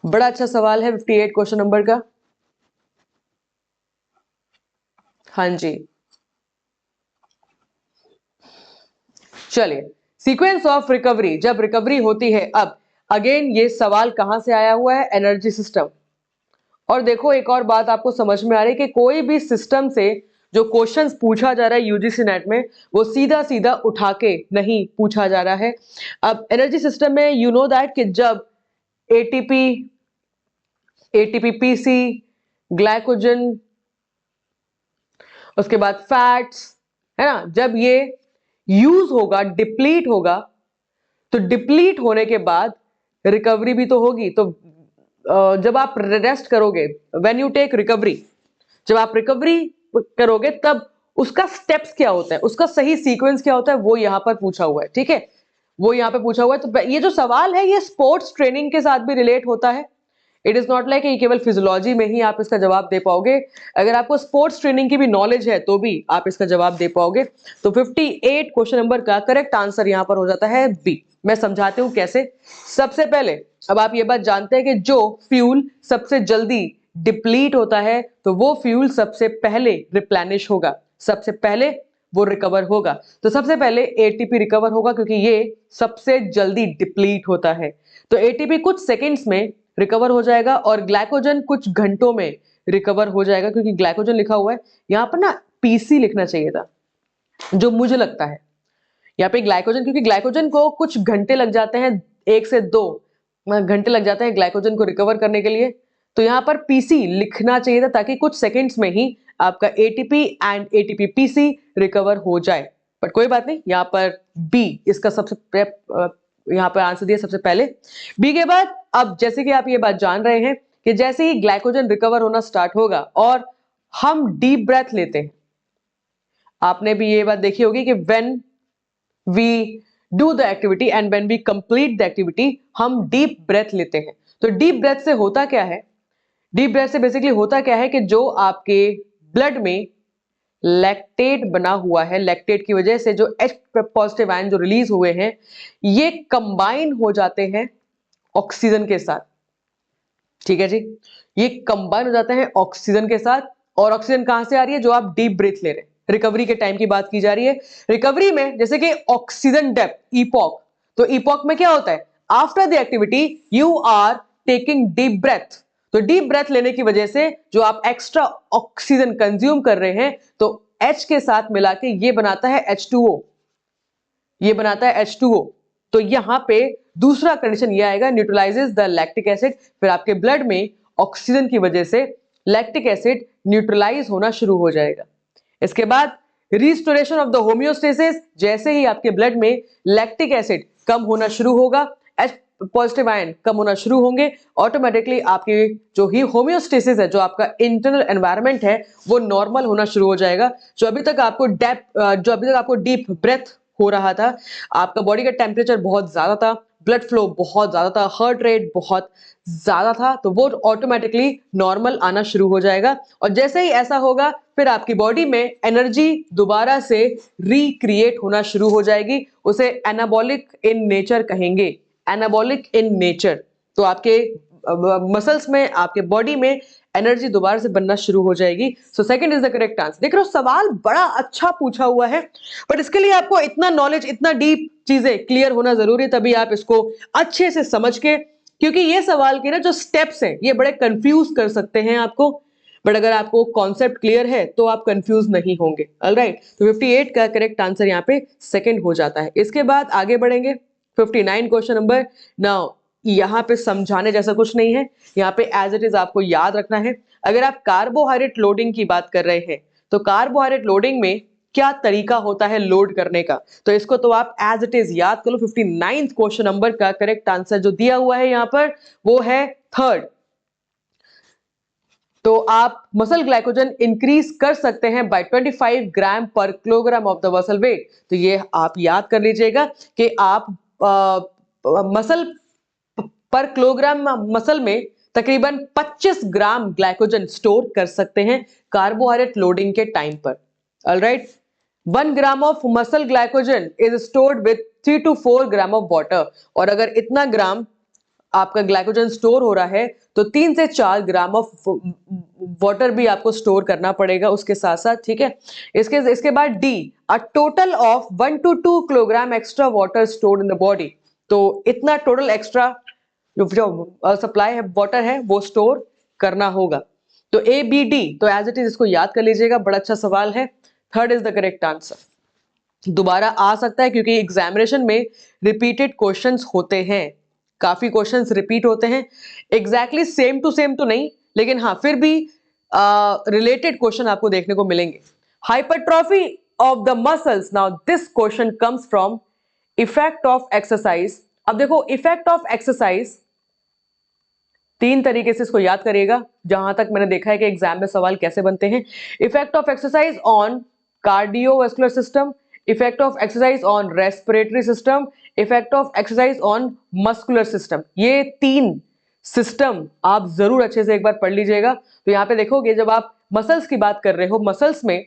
बड़ा अच्छा सवाल है 58 क्वेश्चन नंबर का। हाँ जी, चलिए, सीक्वेंस ऑफ रिकवरी, जब रिकवरी होती है। अब अगेन ये सवाल कहां से आया हुआ है, एनर्जी सिस्टम। और देखो एक और बात आपको समझ में आ रही है कि कोई भी सिस्टम से जो क्वेश्चंस पूछा जा रहा है यूजीसी नेट में वो सीधा सीधा उठा के नहीं पूछा जा रहा है। अब एनर्जी सिस्टम में यू नो दैट कि जब एटीपी, एटीपीपीसी, ग्लाइकोजन, उसके बाद फैट्स, है ना, जब ये यूज होगा, डिप्लीट होगा, तो डिप्लीट होने के बाद रिकवरी भी तो होगी। तो जब आप रेस्ट करोगे, व्हेन यू टेक रिकवरी, जब आप रिकवरी करोगे तब उसका स्टेप्स क्या होता है, उसका सही सीक्वेंस क्या होता है, वो यहां पर पूछा हुआ है। ठीक है, वो यहां पे पूछा हुआ है। तो ये जो सवाल है ये स्पोर्ट्स ट्रेनिंग के साथ भी रिलेट होता है। इट इज नॉट लाइक केवल फिजियोलॉजी में ही आप इसका जवाब दे पाओगे, अगर आपको स्पोर्ट्स ट्रेनिंग की भी नॉलेज है तो भी आप इसका जवाब दे पाओगे। तो 58 क्वेश्चन नंबर का करेक्ट आंसर यहां पर हो जाता है बी। मैं समझाती हूं कैसे। सबसे पहले अब आप ये बात जानते हैं कि जो फ्यूल सबसे जल्दी डिप्लीट होता है तो वो फ्यूल सबसे पहले रिप्लेनिश होगा, सबसे पहले वो रिकवर होगा। तो सबसे पहले एटीपी रिकवर होगा क्योंकि ये सबसे जल्दी डिप्लीट होता है। तो एटीपी कुछ सेकंड्स में रिकवर हो जाएगा और ग्लाइकोजन कुछ घंटों में रिकवर हो जाएगा, क्योंकि ग्लाइकोजन लिखा हुआ है यहां पर ना, पीसी लिखना चाहिए था जो मुझे लगता है यहाँ पे ग्लाइकोजन, क्योंकि ग्लाइकोजन को कुछ घंटे लग जाते हैं, 1 से 2 घंटे लग जाते हैं ग्लाइकोजन को रिकवर करने के लिए। तो यहाँ पर पीसी लिखना चाहिए था ताकि कुछ सेकंड्स में ही आपका ATP and ATP PC recover हो जाए। बट कोई बात नहीं, यहाँ पर बी इसका सबसे यहाँ पर आंसर दिया सबसे पहले। बी के बाद अब जैसे कि आप ये बात जान रहे हैं कि जैसे ही ग्लाइकोजन रिकवर होना स्टार्ट होगा और हम डीप ब्रेथ लेते हैं, आपने भी ये बात देखी होगी कि when we do the activity and when we complete the activity हम डीप ब्रेथ लेते हैं। तो डीप ब्रेथ से होता क्या है, डीप ब्रेथ से बेसिकली होता क्या है कि जो आपके ब्लड में लैक्टेट बना हुआ है, लैक्टेट की वजह से जो H पॉजिटिव आयन जो रिलीज हुए हैं ये कंबाइन हो जाते हैं ऑक्सीजन के साथ। ठीक है जी, ये कंबाइन हो जाते हैं ऑक्सीजन के साथ। और ऑक्सीजन कहां से आ रही है, जो आप डीप ब्रीथ ले रहे हैं। रिकवरी के टाइम की बात की जा रही है। रिकवरी में जैसे कि ऑक्सीजन डेप्थ, ईपॉक, तो ईपॉक में क्या होता है, after the activity you are taking deep breath. तो डीप ब्रेथ लेने की वजह से जो आप एक्स्ट्रा ऑक्सीजन कंज्यूम कर रहे हैं तो H के साथ मिला के ये बनाता है H2O, ये बनाता है H2O। तो यहां पे दूसरा कंडीशन ये आएगा, न्यूट्रलाइजेस द लैक्टिक एसिड। फिर आपके ब्लड में ऑक्सीजन की वजह से लैक्टिक एसिड न्यूट्रलाइज होना शुरू हो जाएगा। इसके बाद रिस्टोरेशन ऑफ द होम्योस्टेसिस, जैसे ही आपके ब्लड में लैक्टिक एसिड कम होना शुरू होगा, H पॉजिटिव आयन कम होना शुरू होंगे, ऑटोमेटिकली आपकी जो ही होम्योस्टेसिस है, जो आपका इंटरनल एनवायरनमेंट है वो नॉर्मल होना शुरू हो जाएगा। जो अभी तक आपको डीप ब्रेथ हो रहा था, आपका बॉडी का टेम्परेचर बहुत ज्यादा था, ब्लड फ्लो बहुत ज्यादा था, हार्ट रेट बहुत ज्यादा था, तो वो ऑटोमेटिकली नॉर्मल आना शुरू हो जाएगा। और जैसे ही ऐसा होगा फिर आपकी बॉडी में एनर्जी दोबारा से रिक्रिएट होना शुरू हो जाएगी। उसे एनाबॉलिक इन नेचर कहेंगे, एनाबॉलिक इन नेचर। तो आपके मसल्स में, आपके बॉडी में एनर्जी दोबारा से बनना शुरू हो जाएगी। So second is the correct answer. देख रहे हो, सवाल बड़ा अच्छा पूछा हुआ है, बट इसके लिए आपको इतना नॉलेज, इतना डीप चीजें क्लियर होना जरूरी है, तभी आप इसको अच्छे से समझ के, क्योंकि ये सवाल के ना जो स्टेप्स हैं ये बड़े कंफ्यूज कर सकते हैं आपको, बट अगर आपको कॉन्सेप्ट क्लियर है तो आप कंफ्यूज नहीं होंगे। ऑलराइट, तो 58 का करेक्ट आंसर यहाँ पे सेकंड हो जाता है। इसके बाद आगे बढ़ेंगे 59 क्वेश्चन नंबर। नाउ यहाँ पे समझाने जैसा कुछ नहीं है, यहाँ पे एज इट इज आपको याद रखना है। अगर आप कार्बोहाइड्रेट लोडिंग की बात कर रहे हैं तो कार्बोहाइड्रेट लोडिंग में क्या तरीका होता है लोड करने का, तो इसको तो आप एज इट इज याद कर लो। 59 क्वेश्चन नंबर का करेक्ट आंसर जो दिया हुआ है यहाँ पर वो है थर्ड। तो आप मसल ग्लाइकोजन इंक्रीज कर सकते हैं bye 25 gram per kilogram of the muscle weight. तो ये आप याद कर लीजिएगा कि आप मसल पर किलोग्राम मसल में तकरीबन 25 ग्राम ग्लाइकोजन स्टोर कर सकते हैं कार्बोहाइड्रेट लोडिंग के टाइम पर। Alright, 1 gram of muscle glycogen is stored with 3 to 4 gram of water. और अगर इतना ग्राम आपका ग्लाइकोजन स्टोर हो रहा है तो 3 से 4 ग्राम ऑफ वाटर भी आपको स्टोर करना पड़ेगा उसके साथ साथ। ठीक है, इसके बाद D, a total of 1 to 2 kilogram extra water stored in the body. तो इतना टोटल एक्स्ट्रा जो सप्लाई है वाटर है वो स्टोर करना होगा। तो ए बी डी, तो एज इट इज इसको याद कर लीजिएगा, बड़ा अच्छा सवाल है। Third is the correct answer. दोबारा आ सकता है क्योंकि एग्जामिनेशन में रिपीटेड क्वेश्चंस होते हैं, काफी क्वेश्चंस रिपीट होते हैं, एग्जैक्टली सेम टू सेम तो नहीं, लेकिन हाँ फिर भी रिलेटेड क्वेश्चन आपको देखने को मिलेंगे। Hypertrophy of the muscles, now this question comes from effect of exercise. अब देखो इफेक्ट ऑफ एक्सरसाइज तीन तरीके से इसको याद करिएगा, जहां तक मैंने देखा है कि एग्जाम में सवाल कैसे बनते हैं। Effect of exercise on cardiovascular system, effect of exercise on respiratory system, effect of exercise on muscular system. ये तीन सिस्टम आप जरूर अच्छे से एक बार पढ़ लीजिएगा। तो यहाँ पे देखोगे जब आप मसल्स की बात कर रहे हो, मसल्स में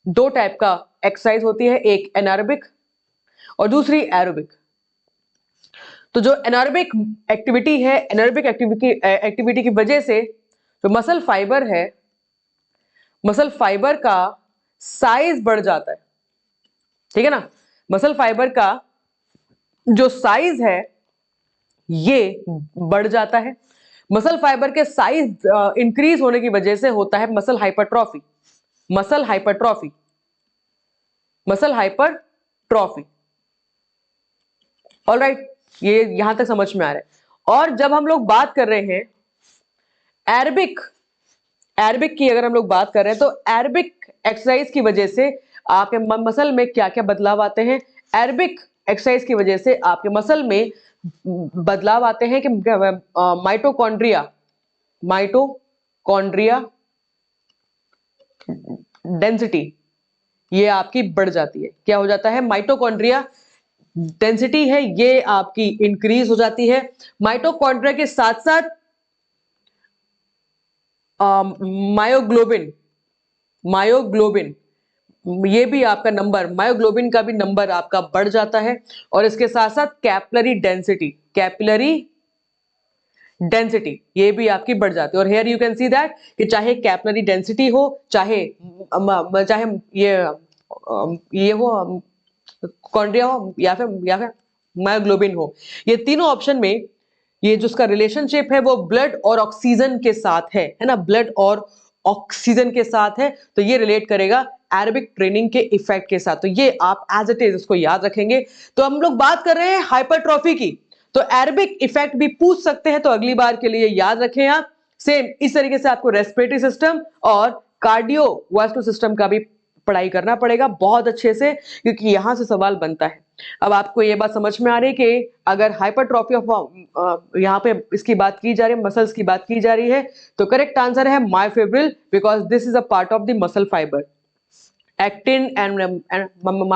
दो टाइप का एक्सरसाइज होती है, एक एनारोबिक और दूसरी एरोबिक। तो जो एनारोबिक एक्टिविटी है, एनारोबिक एक्टिविटी की वजह से जो मसल फाइबर है, मसल फाइबर का साइज बढ़ जाता है, ठीक है ना। मसल फाइबर का जो साइज है ये बढ़ जाता है। मसल फाइबर के साइज इंक्रीज होने की वजह से होता है muscle hypertrophy, muscle hypertrophy, muscle hypertrophy. Alright, ये यहां तक समझ में आ रहा है। और जब हम लोग बात कर रहे हैं एरोबिक, एरोबिक की अगर हम लोग बात कर रहे हैं तो एरोबिक एक्सरसाइज की वजह से आपके मसल में क्या क्या बदलाव आते हैं। एरोबिक एक्सरसाइज की वजह से आपके मसल में बदलाव आते हैं कि माइटोकॉन्ड्रिया, माइटोकॉन्ड्रिया डेंसिटी ये आपकी बढ़ जाती है। क्या हो जाता है, माइटोकॉन्ड्रिया डेंसिटी है ये आपकी इंक्रीज हो जाती है। माइटोकॉन्ड्रिया के साथ साथ मायोग्लोबिन, मायोग्लोबिन ये भी आपका नंबर, मायोग्लोबिन का भी नंबर आपका बढ़ जाता है। और इसके साथ साथ कैपिलरी डेंसिटी, कैपिलरी डेंसिटी ये भी आपकी बढ़ जाती है। और here you can see that कि चाहे कैपिलरी डेंसिटी हो, चाहे चाहे ये हो कॉन्ड्रिया हो या फिर मायोग्लोबिन हो, ये तीनों ऑप्शन में ये जो उसका रिलेशनशिप है वो ब्लड और ऑक्सीजन के साथ है ना, ब्लड और ऑक्सीजन के साथ है। तो ये रिलेट करेगा एरोबिक ट्रेनिंग के इफेक्ट के साथ। तो ये आप एज इट इज इसको याद रखेंगे। तो हम लोग बात कर रहे हैं हाइपरट्रॉफी की, तो एरोबिक इफेक्ट भी पूछ सकते हैं, तो अगली बार के लिए याद रखें आप। सेम इस तरीके से आपको रेस्पिरेटरी सिस्टम और कार्डियोवास्कुलर सिस्टम का भी पढ़ाई करना पड़ेगा बहुत अच्छे से, क्योंकि यहां से सवाल बनता है। अब आपको ये बात समझ में आ रही है कि अगर हाइपरट्रॉफी ऑफ यहाँ पे इसकी बात की जा रही है, मसल्स की बात की जा रही है, तो करेक्ट आंसर है myofibril, because this is a part of the muscle fibre. Actin and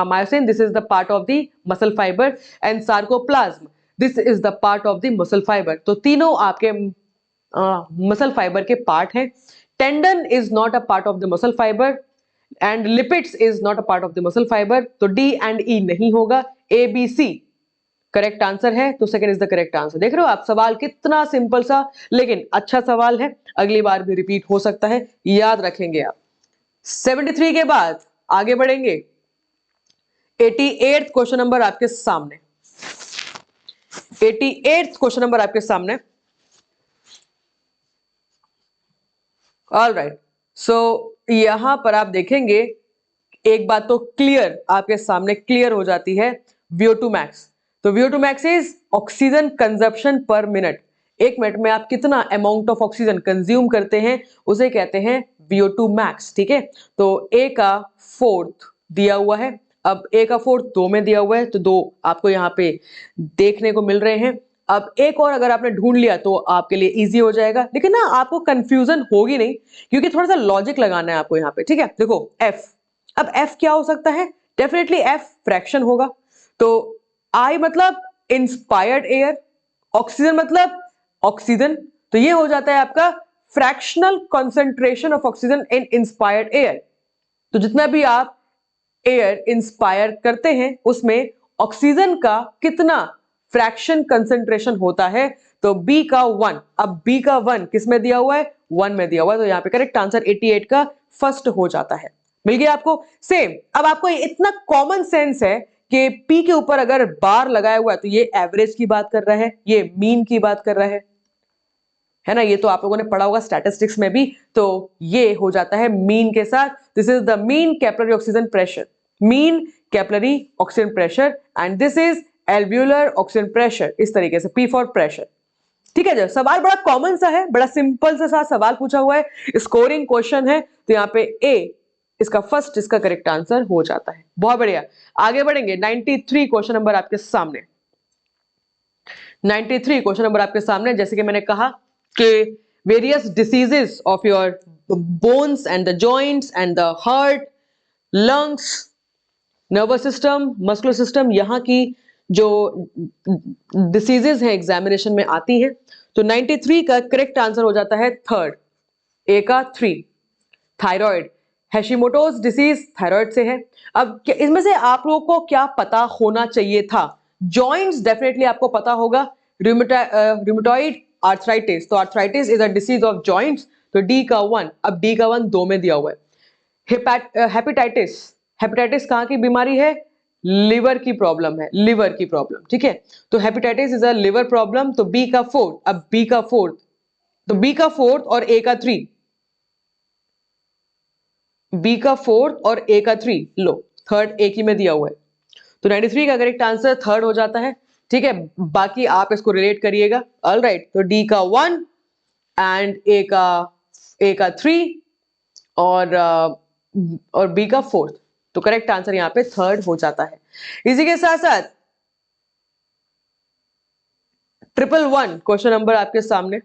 myosin, this is the part of the muscle fiber, and sarcoplasm, this is the part of the muscle fiber। तो तीनों आपके muscle fibre के part हैं। Tendon is not a part of the muscle fibre and lipids is not a part of the muscle fibre. तो D and E नहीं होगा, A B C correct answer है। तो second is the correct answer. देख रहे हो आप सवाल कितना सिंपल सा, लेकिन अच्छा सवाल है, अगली बार भी रिपीट हो सकता है, याद रखेंगे आप। 73 के बाद आगे बढ़ेंगे। 88 क्वेश्चन नंबर आपके सामने, 88 क्वेश्चन नंबर आपके सामने। ऑल राइट, सो यहां पर आप देखेंगे एक बात तो क्लियर आपके सामने क्लियर हो जाती है, VO2 मैक्स। तो VO2 max is oxygen consumption पर मिनट। एक मिनट में आप कितना अमाउंट ऑफ ऑक्सीजन कंज्यूम करते हैं उसे कहते हैं VO2 मैक्स, ठीक है। तो ए का फोर्थ दिया हुआ है, अब ए का फोर्थ 2 में दिया हुआ है, तो 2 आपको यहाँ पे देखने को मिल रहे हैं। अब एक और अगर आपने ढूंढ लिया तो आपके लिए इजी हो जाएगा, लेकिन ना आपको कंफ्यूजन होगी नहीं, क्योंकि थोड़ा सा लॉजिक लगाना है आपको यहाँ पे, ठीक है। देखो एफ, अब एफ क्या हो सकता है, डेफिनेटली एफ फ्रैक्शन होगा। तो आई मतलब इंस्पायर्ड एयर, ऑक्सीजन मतलब ऑक्सीजन, तो ये हो जाता है आपका fractional concentration of oxygen in inspired air. तो जितना भी आप एयर इंस्पायर करते हैं उसमें ऑक्सीजन का कितना फ्रैक्शन कंसंट्रेशन होता है, तो बी का 1। अब बी का 1 किस में दिया हुआ है, 1 में दिया हुआ है, तो यहाँ पे करेक्ट आंसर 88 का फर्स्ट हो जाता है। मिल गया आपको। सेम, अब आपको इतना कॉमन सेंस है कि पी के ऊपर अगर बार लगाया हुआ है तो ये एवरेज की बात कर रहा है, ये मीन की बात कर रहा है, है ना, ये तो आप लोगों ने पढ़ा होगा स्टैटिस्टिक्स में भी। तो ये हो जाता है मीन के साथ। This is the mean capillary oxygen pressure, mean capillary oxygen pressure, and this is alveolar oxygen pressure. इस तरीके से पी फॉर प्रेशर। ठीक है जी, सवाल बड़ा कॉमन सा है, बड़ा सिंपल सा सवाल पूछा हुआ है, स्कोरिंग क्वेश्चन है, तो यहाँ पे ए इसका फर्स्ट, इसका करेक्ट आंसर हो जाता है। बहुत बढ़िया, आगे बढ़ेंगे। 93 क्वेश्चन नंबर आपके सामने। 93 क्वेश्चन नंबर आपके सामने, जैसे कि मैंने कहा कि various diseases of your bones and the joints and the heart, lungs, nervous system, muscular system, यहाँ की जो डिसीजेस हैं एग्जामिनेशन में आती हैं। तो 93 का करेक्ट आंसर हो जाता है थर्ड, ए का 3, थायराइड। हैशिमोटोज डिसीज थायराइड से है। अब इसमें से आप लोगों को क्या पता होना चाहिए था? जॉइंट्स डेफिनेटली आपको पता होगा। रूमेटॉइड आर्थराइटिस, तो arthritis is a disease of joints, तो डी का 1। अब डी का 1 2 में दिया हुआ है। हेपेटाइटिस, हेपेटाइटिस कहाँ की बीमारी है? लिवर की प्रॉब्लम है, लिवर की प्रॉब्लम। ठीक है, तो hepatitis is a liver problem, तो बी का 4। अब बी का 4, तो बी का 4 और ए का 3, बी का 4 और ए का 3 लो, थर्ड एक ही में दिया हुआ है, तो 93 का करेक्ट आंसर थर्ड हो जाता है। ठीक है, बाकी आप इसको रिलेट करिएगा। ऑलराइट, तो डी का 1 एंड ए का 3 और बी का 4, तो करेक्ट आंसर यहाँ पे थर्ड हो जाता है। इसी के साथ साथ 111 क्वेश्चन नंबर आपके सामने।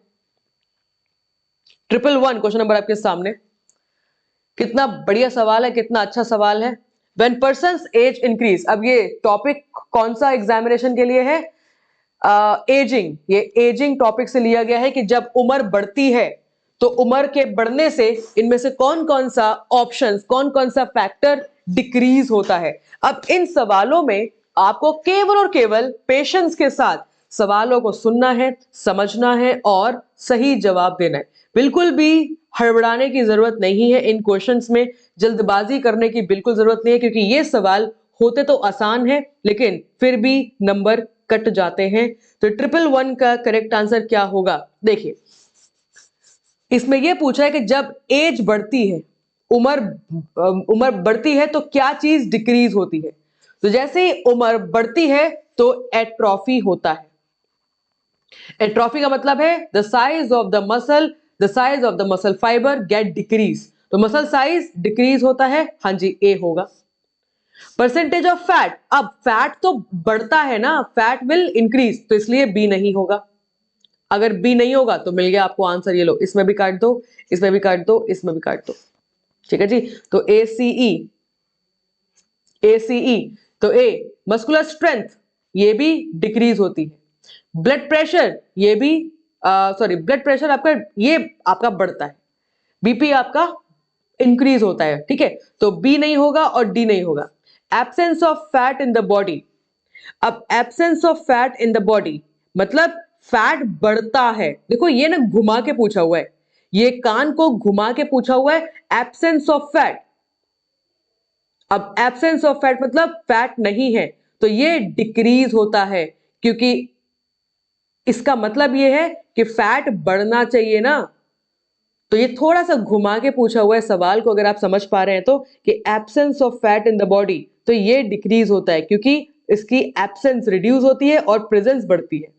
111 क्वेश्चन नंबर आपके सामने, कितना बढ़िया सवाल है, कितना अच्छा सवाल है। When person's age increase, अब ये टॉपिक कौन सा एग्जामिनेशन के लिए है? एजिंग। ये एजिंग टॉपिक से लिया गया है कि जब उम्र बढ़ती है तो उम्र के बढ़ने से इनमें से कौन कौन सा ऑप्शंस, कौन कौन सा फैक्टर डिक्रीज होता है। अब इन सवालों में आपको केवल और केवल पेशेंस के साथ सवालों को सुनना है, समझना है और सही जवाब देना है। बिल्कुल भी हड़बड़ाने की जरूरत नहीं है इन क्वेश्चंस में, जल्दबाजी करने की बिल्कुल जरूरत नहीं है, क्योंकि ये सवाल होते तो आसान है लेकिन फिर भी नंबर कट जाते हैं। तो 111 का करेक्ट आंसर क्या होगा? देखिए, इसमें यह पूछा है कि जब एज बढ़ती है, उम्र बढ़ती है तो क्या चीज डिक्रीज होती है। तो जैसे ही उम्र बढ़ती है तो एट्रोफी होता है। एट्रोफी का मतलब है the size of the muscle fibre gate decrease, तो मसल साइज डिक्रीज होता है। हाँ जी, ए होगा। परसेंटेज ऑफ फैट, अब फैट तो बढ़ता है ना, फैट विल इंक्रीज, तो इसलिए बी नहीं होगा। अगर बी नहीं होगा तो मिल गया आपको आंसर, ये लो, इसमें भी काट दो, इसमें भी काट दो, इसमें भी काट दो। ठीक है जी, तो ACE, तो ए मस्कुलर स्ट्रेंथ, ये भी डिक्रीज होती है। ब्लड प्रेशर, ये भी ब्लड प्रेशर आपका, ये आपका बढ़ता है। बीपी आपका इंक्रीज होता है। ठीक है, तो बी नहीं होगा और डी नहीं होगा। Absence of fat in the body, अब absence of fat in the body मतलब फैट बढ़ता है। देखो ये ना घुमा के पूछा हुआ है, ये कान को घुमा के पूछा हुआ है, एब्सेंस ऑफ फैट। अब एब्सेंस ऑफ फैट मतलब फैट नहीं है, तो ये डिक्रीज होता है, क्योंकि इसका मतलब ये है कि फैट बढ़ना चाहिए ना। तो ये थोड़ा सा घुमा के पूछा हुआ है सवाल को, अगर आप समझ पा रहे हैं तो, कि absence of fat in the body, तो ये डिक्रीज होता है क्योंकि इसकी एब्सेंस रिड्यूस होती है और प्रेजेंस बढ़ती है।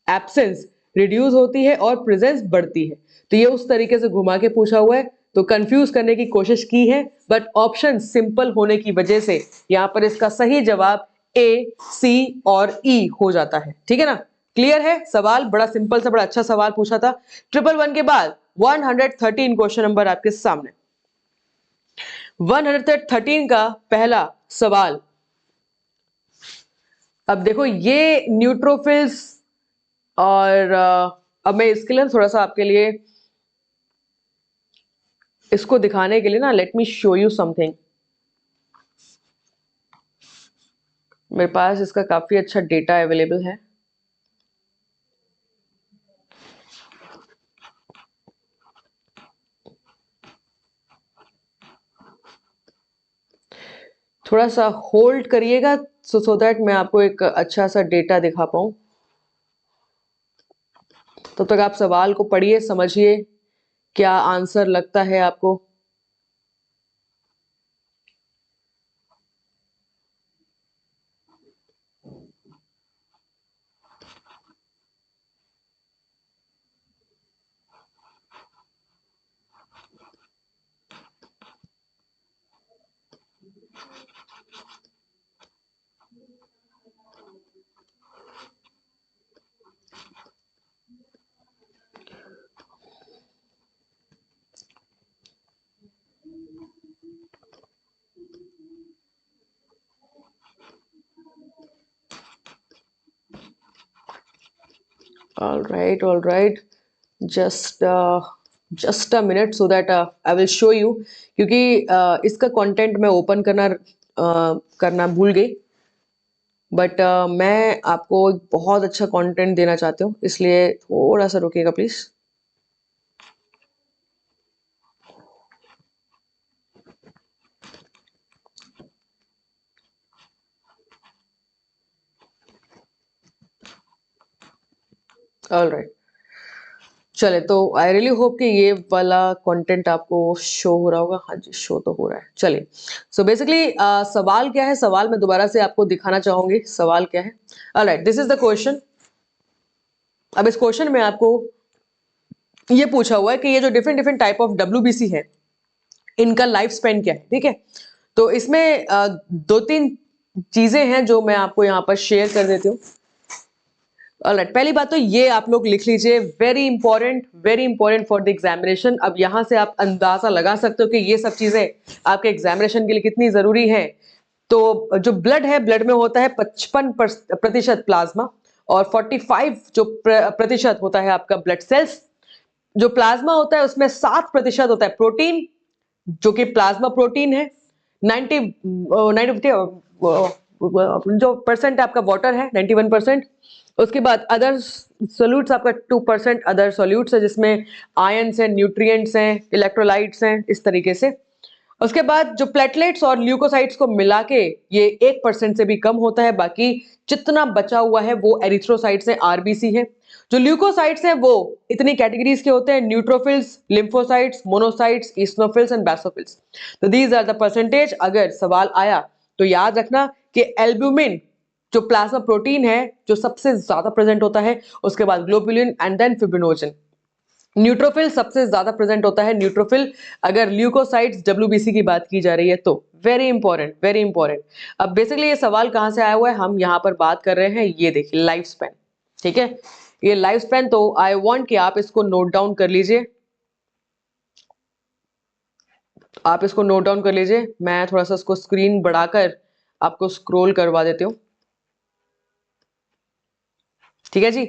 एब्सेंस रिड्यूस होती है और प्रेजेंस बढ़ती है, तो ये उस तरीके से घुमा के पूछा हुआ है, तो कंफ्यूज करने की कोशिश की है, बट ऑप्शन सिंपल होने की वजह से यहां पर इसका सही जवाब ए, सी और ई हो जाता है। ठीक है ना, क्लियर है? सवाल बड़ा सिंपल सा, बड़ा अच्छा सवाल पूछा था। 111 के बाद 113 क्वेश्चन नंबर आपके सामने। 113 का पहला सवाल, अब देखो ये न्यूट्रोफिल्स, और अब मैं इसके लिए थोड़ा सा आपके लिए इसको दिखाने के लिए ना, let me show you something. मेरे पास इसका काफी अच्छा डेटा अवेलेबल है। थोड़ा सा होल्ड करिएगा सो दैट मैं आपको एक अच्छा सा डेटा दिखा पाऊं। तब तक आप सवाल को पढ़िए, समझिए क्या आंसर लगता है आपको। All right, just a minute so that I will show you, क्योंकि इसका कंटेंट मैं ओपन करना भूल गई, बट मैं आपको एक बहुत अच्छा कंटेंट देना चाहती हूँ, इसलिए थोड़ा सा रुकिएगा प्लीज। ऑल राइट, चले तो आई रियली होप कि ये वाला कंटेंट आपको शो हो रहा होगा। हाँ जी, शो तो हो रहा है। चलिए, सो बेसिकली सवाल क्या है, सवाल मैं दोबारा से आपको दिखाना चाहूंगी सवाल क्या है। Alright, this is the question. अब इस क्वेश्चन में आपको ये पूछा हुआ है कि ये जो different different type of WBC है, इनका लाइफ स्पेन क्या है, ठीक है। तो इसमें दो तीन चीजें हैं जो मैं आपको यहाँ पर शेयर कर देती हूँ। ऑलराइट, पहली बात तो ये आप लोग लिख लीजिए, very important for the examination. अब यहाँ से आप अंदाजा लगा सकते हो कि ये सब चीजें आपके एग्जामिनेशन के लिए कितनी जरूरी है। तो जो ब्लड है, ब्लड में होता है 55% प्लाज्मा और 45 जो प्रतिशत होता है आपका ब्लड सेल्स। जो प्लाज्मा होता है उसमें 7% होता है प्रोटीन, जो कि प्लाज्मा प्रोटीन है। 90 जो परसेंट आपका वाटर है, 91%। उसके बाद अदर सोल्यूट्स आपका 2% अदर सोल्यूट्स है, जिसमें आयंस हैं, न्यूट्रिएंट्स हैं, इलेक्ट्रोलाइट्स हैं, इस तरीके से। उसके बाद जो प्लेटलेट्स और ल्यूकोसाइट्स को मिला के ये 1% से भी कम होता है। बाकी जितना बचा हुआ है वो एरिथ्रोसाइट्स हैं, आरबीसी है। जो ल्यूकोसाइट्स हैं वो इतनी कैटेगरीज के होते हैं: न्यूट्रोफिल्स, लिम्फोसाइट्स, मोनोसाइट्स, ईस्नोफिल्स एंड बैसोफिल्स। तो दीज आर द परसेंटेज। अगर सवाल आया तो याद रखना कि एल्ब्यूमिन जो प्लाज्मा प्रोटीन है जो सबसे ज्यादा प्रेजेंट होता है, उसके बाद globulin and then fibrinogen. Neutrophil सबसे ज्यादा प्रेजेंट होता है, न्यूट्रोफिल, अगर ल्यूकोसाइट्स डब्ल्यूबीसी की बात की जा रही है तो। Very important, very important. अब बेसिकली ये सवाल कहां से आया हुआ है, हम यहां पर बात कर रहे हैं, ये देखिए लाइफ स्पैन, ठीक है। ये लाइफ स्पैन, तो आई वांट कि आप इसको नोट डाउन कर लीजिए। आप इसको नोट डाउन कर लीजिए। मैं थोड़ा सा इसको स्क्रीन बढ़ाकर आपको स्क्रॉल करवा देती हूँ, ठीक है जी।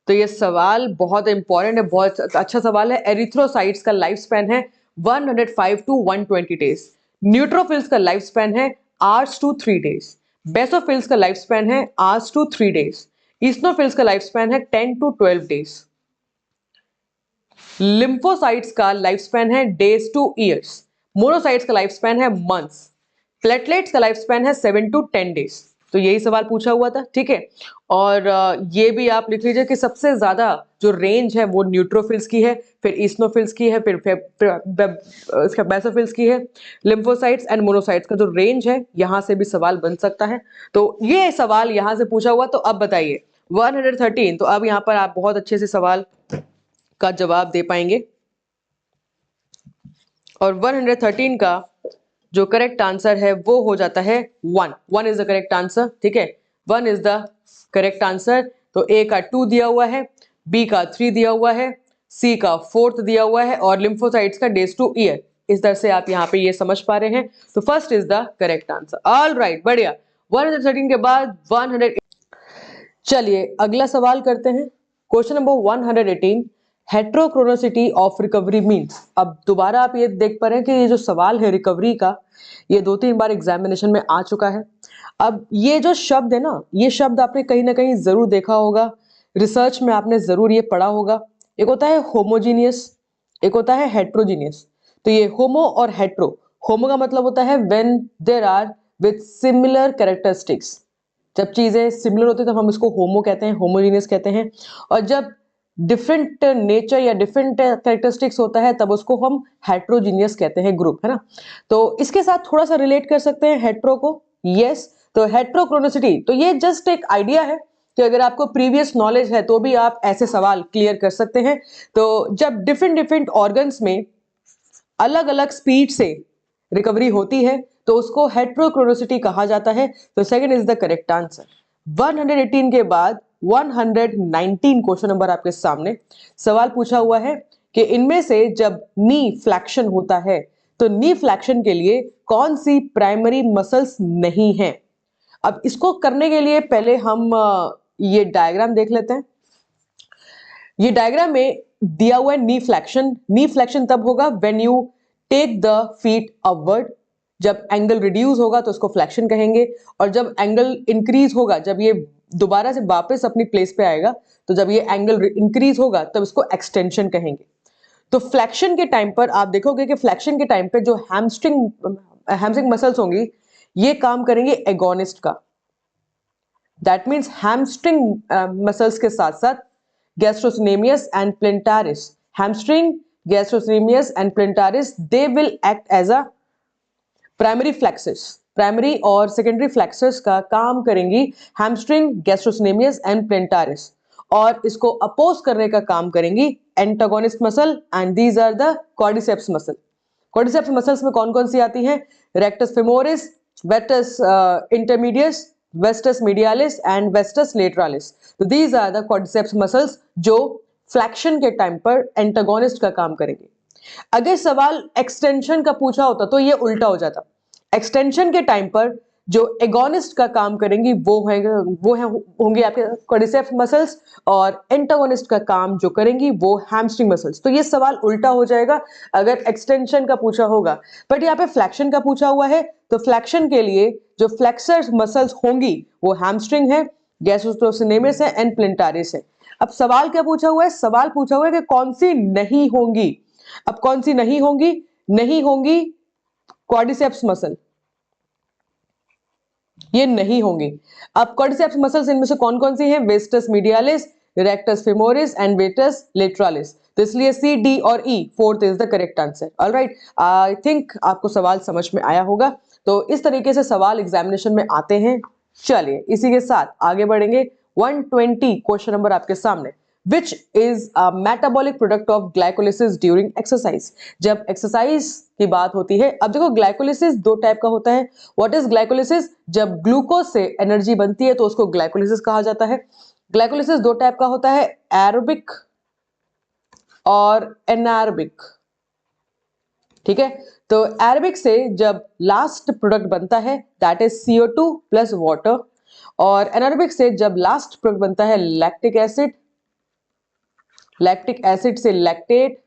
तो ये सवाल बहुत इंपॉर्टेंट है, बहुत अच्छा सवाल है। एरिथ्रोसाइट्स का लाइफ स्पैन है 105 टू 120 डेज। न्यूट्रोफिल्स का लाइफ स्पैन है आवर्स टू 3 डेज। बेसोफिल्स का लाइफ स्पैन है आवर्स टू 3 डेज। ईस्नोफिल्स का लाइफ स्पैन है 10 टू 12 डेज। लिम्फोसाइट्स का लाइफ स्पैन है डेज टू ईयर्स। मोनोसाइट्स का लाइफ स्पैन है मंथ्स। प्लेटलेट्स का लाइफ स्पैन है 7 टू 10 डेज। तो यही सवाल पूछा हुआ था, ठीक है। और ये भी आप लिख लीजिए कि सबसे ज्यादा जो रेंज है वो न्यूट्रोफिल्स की है, फिर ईस्नोफिल्स की है, फिर इसका बेसोफिल्स की है। लिम्फोसाइट्स एंड मोनोसाइट्स का जो रेंज है, यहां से भी सवाल बन सकता है। तो ये सवाल यहां से पूछा हुआ। तो अब बताइए 113, तो अब यहाँ पर आप बहुत अच्छे से सवाल का जवाब दे पाएंगे। और 113 का जो करेक्ट आंसर है वो हो जाता है 1 इज द करेक्ट आंसर, ठीक है। 1 इज द करेक्ट आंसर। तो ए का 2 दिया हुआ है, बी का 3 दिया हुआ है, सी का 4 दिया हुआ है, और लिम्फोसाइट्स का डेज टू ईयर। इस तरह से आप यहाँ पे ये समझ पा रहे हैं। तो first is the correct answer. All right, बढ़िया। 113 के बाद 100। चलिए अगला सवाल करते हैं। Question number 118, heterochronicity of recovery means. अब दोबारा आप ये देख पा रहे हैं कि ये जो सवाल है रिकवरी का, ये 2-3 बार एग्जामिनेशन में आ चुका है। अब ये जो शब्द है ना, ये शब्द आपने कहीं ना कहीं जरूर देखा होगा, रिसर्च में आपने जरूर ये पढ़ा होगा। एक होता है होमोजीनियस, एक होता है हेट्रोजीनियस। तो ये होमो और हेट्रो, होमो का मतलब होता है when there are with similar characteristics. जब चीजें सिमिलर होती है तब हम इसको होमो कहते हैं, होमोजीनियस कहते हैं। और जब डिफरेंट नेचर या डिफरेंट कैरेक्टरिस्टिक्स होता है तब उसको हम हेट्रोजीनियस कहते हैं ग्रुप, है ना। तो इसके साथ थोड़ा सा रिलेट कर सकते हैं हेट्रो को। यस, तो हेट्रोक्रोनिसिटी, तो ये जस्ट एक आइडिया है कि अगर आपको प्रीवियस नॉलेज है तो भी आप ऐसे सवाल क्लियर कर सकते हैं। तो जब डिफरेंट डिफरेंट ऑर्गन्स में अलग अलग स्पीड से रिकवरी होती है तो उसको हेट्रोक्रोनिसिटी कहा जाता है। तो second is the correct answer. 118 के बाद 119 क्वेश्चन नंबर आपके सामने सवाल पूछा हुआ है कि इनमें से जब नी फ्लैक्शन होता है तो नी फ्लैक्शन के लिए कौन सी प्राइमरी मसल्स नहीं है। अब इसको करने के लिए पहले हम ये डायग्राम देख लेते हैं। ये डायग्राम में दिया हुआ है नी फ्लैक्शन। नी फ्लैक्शन तब होगा when you take the feet upward. जब एंगल रिड्यूस होगा तो उसको फ्लैक्शन कहेंगे, और जब एंगल इंक्रीज होगा, जब ये दोबारा से वापस अपनी प्लेस पे आएगा, तो जब ये एंगल इंक्रीज होगा तब इसको एक्सटेंशन कहेंगे। तो फ्लैक्शन के टाइम पर आप देखोगे कि फ्लैक्शन के टाइम पे जो हैमस्ट्रिंग मसल्स होंगी ये काम करेंगे एगोनिस्ट का। दैट मीन्स हैमस्ट्रिंग मसल्स के साथ साथ gastrocnemius and plantaris, hamstring, gastrocnemius and plantaris, they will act as a primary flexors। Primary और सेकेंडरी फ्लेक्सर्स का काम करेंगी हैमस्ट्रिंग, गैस्ट्रोसिनेमियस एंड प्लेंटारिस, और इसको अपोज करने का काम करेंगी antagonist muscle, and these are the quadriceps muscle. Quadriceps muscles में कौन कौन सी आती हैं? Rectus femoris, vastus intermedius, vastus medialis and vastus lateralis. तो these are the quadriceps muscles जो फ्लैक्शन के टाइम पर एंटागोनिस्ट का काम करेंगे। अगर सवाल एक्सटेंशन का पूछा होता तो ये उल्टा हो जाता। एक्सटेंशन के टाइम पर जो एगोनिस्ट का काम करेंगी होंगे आपके क्वाड्रिसेप्स मसल्स, और एंटागोनिस्ट का काम जो करेंगी वो हैमस्ट्रिंग मसल्स। तो ये सवाल उल्टा हो जाएगा अगर एक्सटेंशन का पूछा होगा। बट यहाँ पे फ्लैक्शन का पूछा हुआ है, तो फ्लैक्शन के लिए जो फ्लेक्सर मसल्स होंगी वो हैमस्ट्रिंग है, गैस्ट्रोसिनेमियस है एंड प्लेंटारिस है। अब सवाल क्या पूछा हुआ है? सवाल पूछा हुआ है कि कौन सी नहीं होंगी। अब कौन सी नहीं होंगी? नहीं होंगी क्वाड्रिसेप्स मसल, ये नहीं होंगी। अब क्वाड्रिसेप्स मसल्स इनमें से कौन कौन सी हैं? Vastus medialis, rectus femoris and vastus lateralis. तो इसलिए सी, डी और E, fourth is the correct answer. Alright, I think आपको सवाल समझ में आया होगा। तो इस तरीके से सवाल एग्जामिनेशन में आते हैं। चलिए इसी के साथ आगे बढ़ेंगे। 120 क्वेश्चन नंबर आपके सामने। Which is a metabolic product of glycolysis during exercise? जब एक्सरसाइज की बात होती है, अब देखो ग्लाइकोलिसिस दो टाइप का होता है। What is glycolysis? जब ग्लूकोज से एनर्जी बनती है तो उसको ग्लाइकोलिसिस कहा जाता है। ग्लाइकोलिसिस दो टाइप का होता है, एरोबिक और एनारोबिक। ठीक है, तो एरोबिक से जब लास्ट प्रोडक्ट बनता है that is CO2 plus water, और एनारोबिक से जब लास्ट प्रोडक्ट बनता है लैक्टिक एसिड, लैक्टिक एसिड से lactate,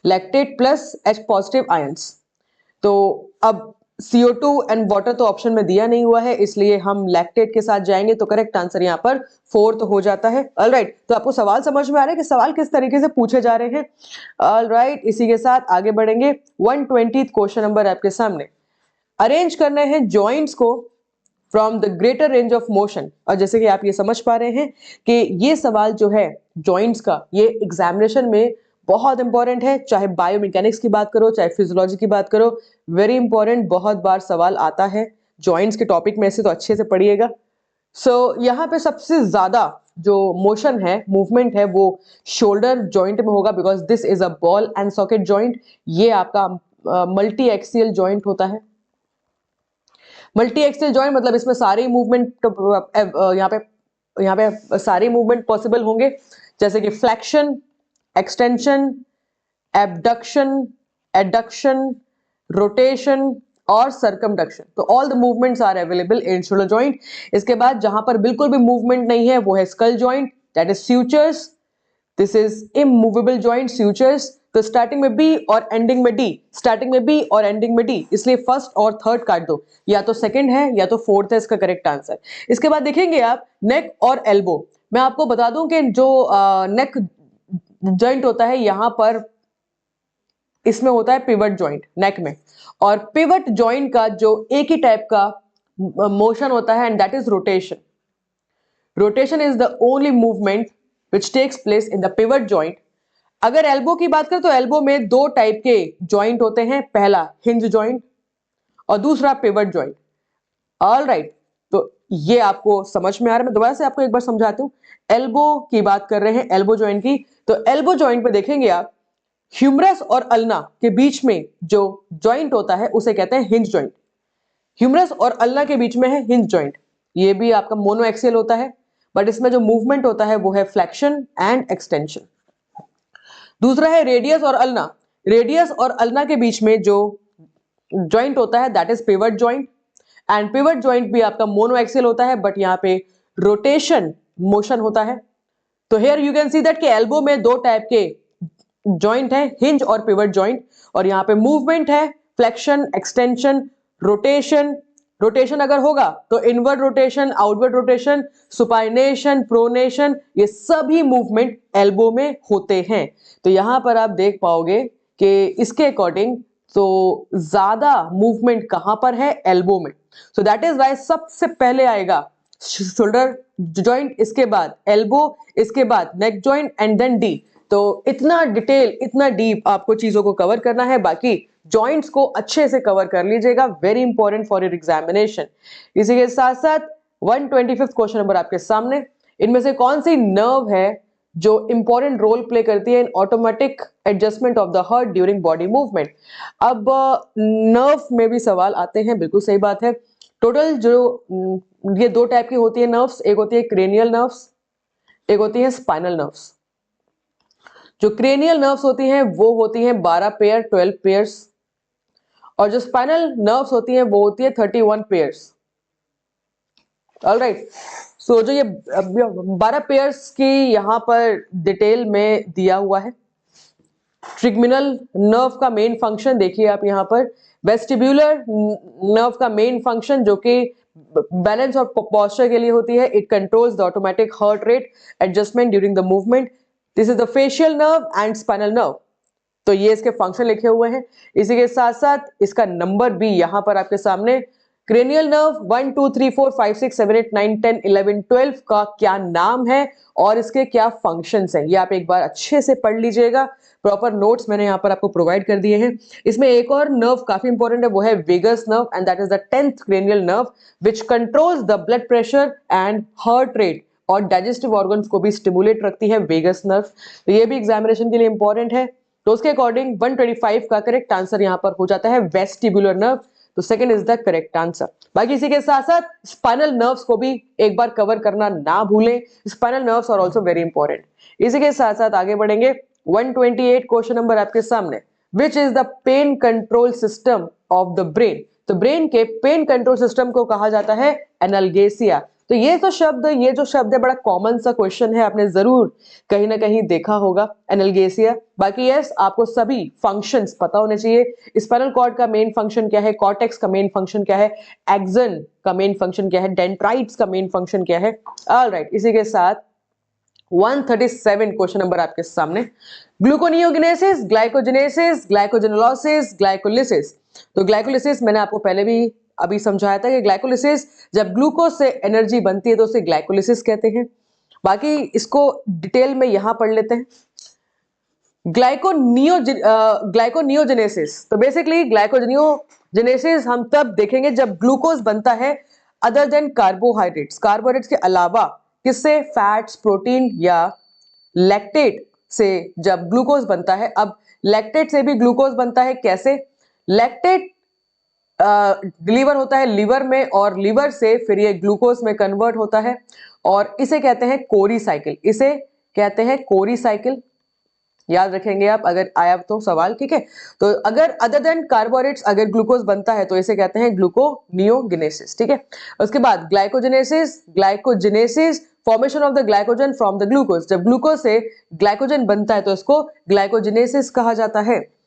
lactate plus H positive ions. तो अब CO2 एंड वाटर तो ऑप्शन में दिया नहीं हुआ है, इसलिए हम लैक्टेट के साथ जाएंगे। तो करेक्ट आंसर यहाँ पर फोर्थ हो जाता है। ऑलराइट, तो आपको सवाल समझ में आ रहा है कि सवाल किस तरीके से पूछे जा रहे हैं। ऑलराइट, इसी के साथ आगे बढ़ेंगे। 120 क्वेश्चन नंबर आपके सामने। अरेंज करने हैं जॉइंट्स को from the greater range of motion. और जैसे कि आप ये समझ पा रहे हैं कि ये सवाल जो है जॉइंट्स का, ये एग्जामिनेशन में बहुत इंपॉर्टेंट है। चाहे बायोमैकेनिक्स की बात करो, चाहे फिजियोलॉजी की बात करो, वेरी इंपॉर्टेंट, बहुत बार सवाल आता है जॉइंट्स के टॉपिक में से, तो अच्छे से पढ़िएगा। सो यहाँ पे सबसे ज्यादा जो मोशन है, मूवमेंट है, वो शोल्डर जॉइंट में होगा, because this is a ball and socket joint. ये आपका मल्टी एक्सियल जॉइंट होता है। मल्टी एक्सियल जॉइंट मतलब इसमें सारे मूवमेंट यहाँ पे सारे मूवमेंट पॉसिबल होंगे, जैसे कि flexion, extension, abduction, adduction, rotation और सर्कमडक्शन। तो all the movements are available in shoulder joint. इसके बाद जहां पर बिल्कुल भी मूवमेंट नहीं है वो है skull joint, that is sutures. This is immovable joint, sutures. तो स्टार्टिंग में बी और एंडिंग में डी, स्टार्टिंग में बी और एंडिंग में डी, इसलिए फर्स्ट और थर्ड काट दो, या तो सेकंड है या तो फोर्थ है इसका करेक्ट आंसर। इसके बाद देखेंगे आप नेक और एल्बो। मैं आपको बता दूं कि जो नेक जॉइंट होता है यहां पर इसमें होता है पिवट जॉइंट नेक में, और पिवट जॉइंट का जो एक ही टाइप का मोशन होता है and that is rotation. Rotation is the only movement which takes place in the pivot joint. अगर एल्बो की बात करें तो एल्बो में दो टाइप के जॉइंट होते हैं, पहला हिंज जॉइंट और दूसरा पिवट जॉइंट। ऑल राइट, तो ये आपको समझ में आ रहा है। मैं दोबारा से आपको एक बार समझाती हूँ। एल्बो की बात कर रहे हैं, एल्बो जॉइंट की, तो एल्बो जॉइंट पे देखेंगे आप ह्यूमरस और अल्ना के बीच में जो जॉइंट होता है उसे कहते हैं हिंज जॉइंट। ह्यूमरस और अल्ना के बीच में है हिंज जॉइंट। ये भी आपका मोनो एक्सियल होता है, बट इसमें जो मूवमेंट होता है वो है फ्लेक्शन एंड एक्सटेंशन। दूसरा है रेडियस और अल्ना। रेडियस और अल्ना के बीच में जो जॉइंट होता है that is pivot joint. And pivot joint भी आपका मोनो एक्सियल होता है, बट यहाँ पे रोटेशन मोशन होता है। तो here you can see that कि एल्बो में दो टाइप के जॉइंट है, हिंज और पिवट जॉइंट, और यहाँ पे मूवमेंट है फ्लेक्शन, एक्सटेंशन, रोटेशन। रोटेशन अगर होगा तो inward rotation, outward rotation, supination, pronation, ये सभी मूवमेंट एल्बो में होते हैं। तो यहां पर आप देख पाओगे कि इसके अकॉर्डिंग तो ज्यादा मूवमेंट कहां पर है, एल्बो में। सो दैट इज वाई सबसे पहले आएगा शोल्डर जॉइंट, इसके बाद एल्बो, इसके बाद नेक जॉइंट एंड देन डी। तो इतना डिटेल, इतना डीप आपको चीजों को कवर करना है, बाकी जॉइंट्स को अच्छे से कवर कर लीजिएगा, very important for your examination. इसी के साथ साथ 125th क्वेश्चन नंबर आपके सामने, इनमें से कौन सी नर्व है जो इंपॉर्टेंट रोल प्ले करती है इन automatic adjustment of the heart during body movement. अब नर्व में भी सवाल आते हैं, बिल्कुल सही बात है। टोटल जो ये दो टाइप की होती है नर्व्स, एक होती है क्रेनियल नर्व्स, एक होती है स्पाइनल नर्व्स। जो क्रेनियल नर्व्स होती हैं वो होती हैं 12 पेयर, 12 पेयर्स, और जो स्पाइनल नर्व्स होती हैं वो होती है 31 पेयर्स। ऑलराइट, सो जो ये 12 पेयर्स की यहाँ पर डिटेल में दिया हुआ है। ट्रिगमिनल नर्व का मेन फंक्शन देखिए आप यहाँ पर, वेस्टिब्यूलर नर्व का मेन फंक्शन जो कि बैलेंस और पोस्चर के लिए होती है, it controls the automatic heart rate adjustment during the movement. This is the facial nerve and spinal nerve. तो ये इसके फंक्शन लिखे हुए हैं। इसी के साथ साथ इसका नंबर भी यहां पर आपके सामने, क्रेनियल नर्व 1 2 3 4 5 6 7 8 9 10 11 12 का क्या नाम है और इसके क्या फंक्शंस हैं, ये आप एक बार अच्छे से पढ़ लीजिएगा। प्रॉपर नोट्स मैंने यहाँ पर आपको प्रोवाइड कर दिए हैं। इसमें एक और नर्व काफी इंपॉर्टेंट है, वो है vagus nerve, and that is the 10th cranial nerve which controls the blood pressure and heart rate और डाइजेस्टिव ऑर्गन्स को भी स्टिमुलेट रखती है वेगस नर्व। तो ये भी एग्जामिनेशन के लिए इंपॉर्टेंट है। तो उसके अकॉर्डिंग 125 का करेक्ट आंसर यहां पर हो जाता है वेस्टिबुलर नर्व। तो second is the correct answer. बाकी इसी के साथ साथ स्पाइनल नर्व्स को भी एक बार कवर करना ना भूलें, spinal nerves are also very important. इसी के साथ साथ आगे बढ़ेंगे। 128 क्वेश्चन नंबर आपके सामने, which is the pain control system of the brain. तो ब्रेन के पेन कंट्रोल सिस्टम को कहा जाता है एनाल्गेसिया। तो ये जो शब्द है बड़ा कॉमन सा क्वेश्चन है, आपने जरूर कहीं ना कहीं देखा होगा एनाल्गेसिया। बाकी यस, आपको सभी फंक्शंस पता होने चाहिए। स्पाइनल कॉर्ड का मेन फंक्शन क्या है, कॉर्टेक्स का मेन फंक्शन क्या है, एक्सन का मेन फंक्शन क्या है, डेंड्राइट्स का मेन फंक्शन क्या है। ऑलराइट, इसी के साथ 137 क्वेश्चन नंबर आपके सामने, ग्लूकोनियोजेनेसिस, ग्लाइकोजेनेसिस, ग्लाइकोजेनोलाइसिस, ग्लाइकोलिसिस। तो ग्लाइकोलिसिस मैंने आपको पहले भी अभी समझाया था कि ग्लाइकोलिसिस जब ग्लूकोज से एनर्जी बनती है तो उसे ग्लाइकोलिसिस कहते हैं। बाकी इसको डिटेल में यहां पढ़ लेते हैं। ग्लाइकोनियोजेनेसिस, तो बेसिकली ग्लाइकोनियोजेनेसिस हम तब देखेंगे जब ग्लूकोज बनता है अदर देन कार्बोहाइड्रेट्स, कार्बोहाइड्रेट्स के अलावा किससे, फैट्स, प्रोटीन या लैक्टेट से जब ग्लूकोज बनता है। अब लैक्टेट से भी ग्लूकोज बनता है, कैसे, लैक्टेट डिलीवर होता है लिवर में और लिवर से फिर ये ग्लूकोज में कन्वर्ट होता है और इसे कहते हैं कोरी साइकिल, इसे कहते हैं कोरी साइकिल। याद रखेंगे आप अगर आया तो सवाल, ठीक है। तो अगर अदर देन कार्बोहाइड्रेट्स अगर ग्लूकोज बनता है तो इसे कहते हैं ग्लूकोनियोजेनेसिस, ठीक है। उसके बाद glycogenesis formation of the glycogen from the glucose, जब ग्लूकोज से ग्लाइकोजन बनता है तो इसको ग्लाइकोजेनेसिस कहा जाता है।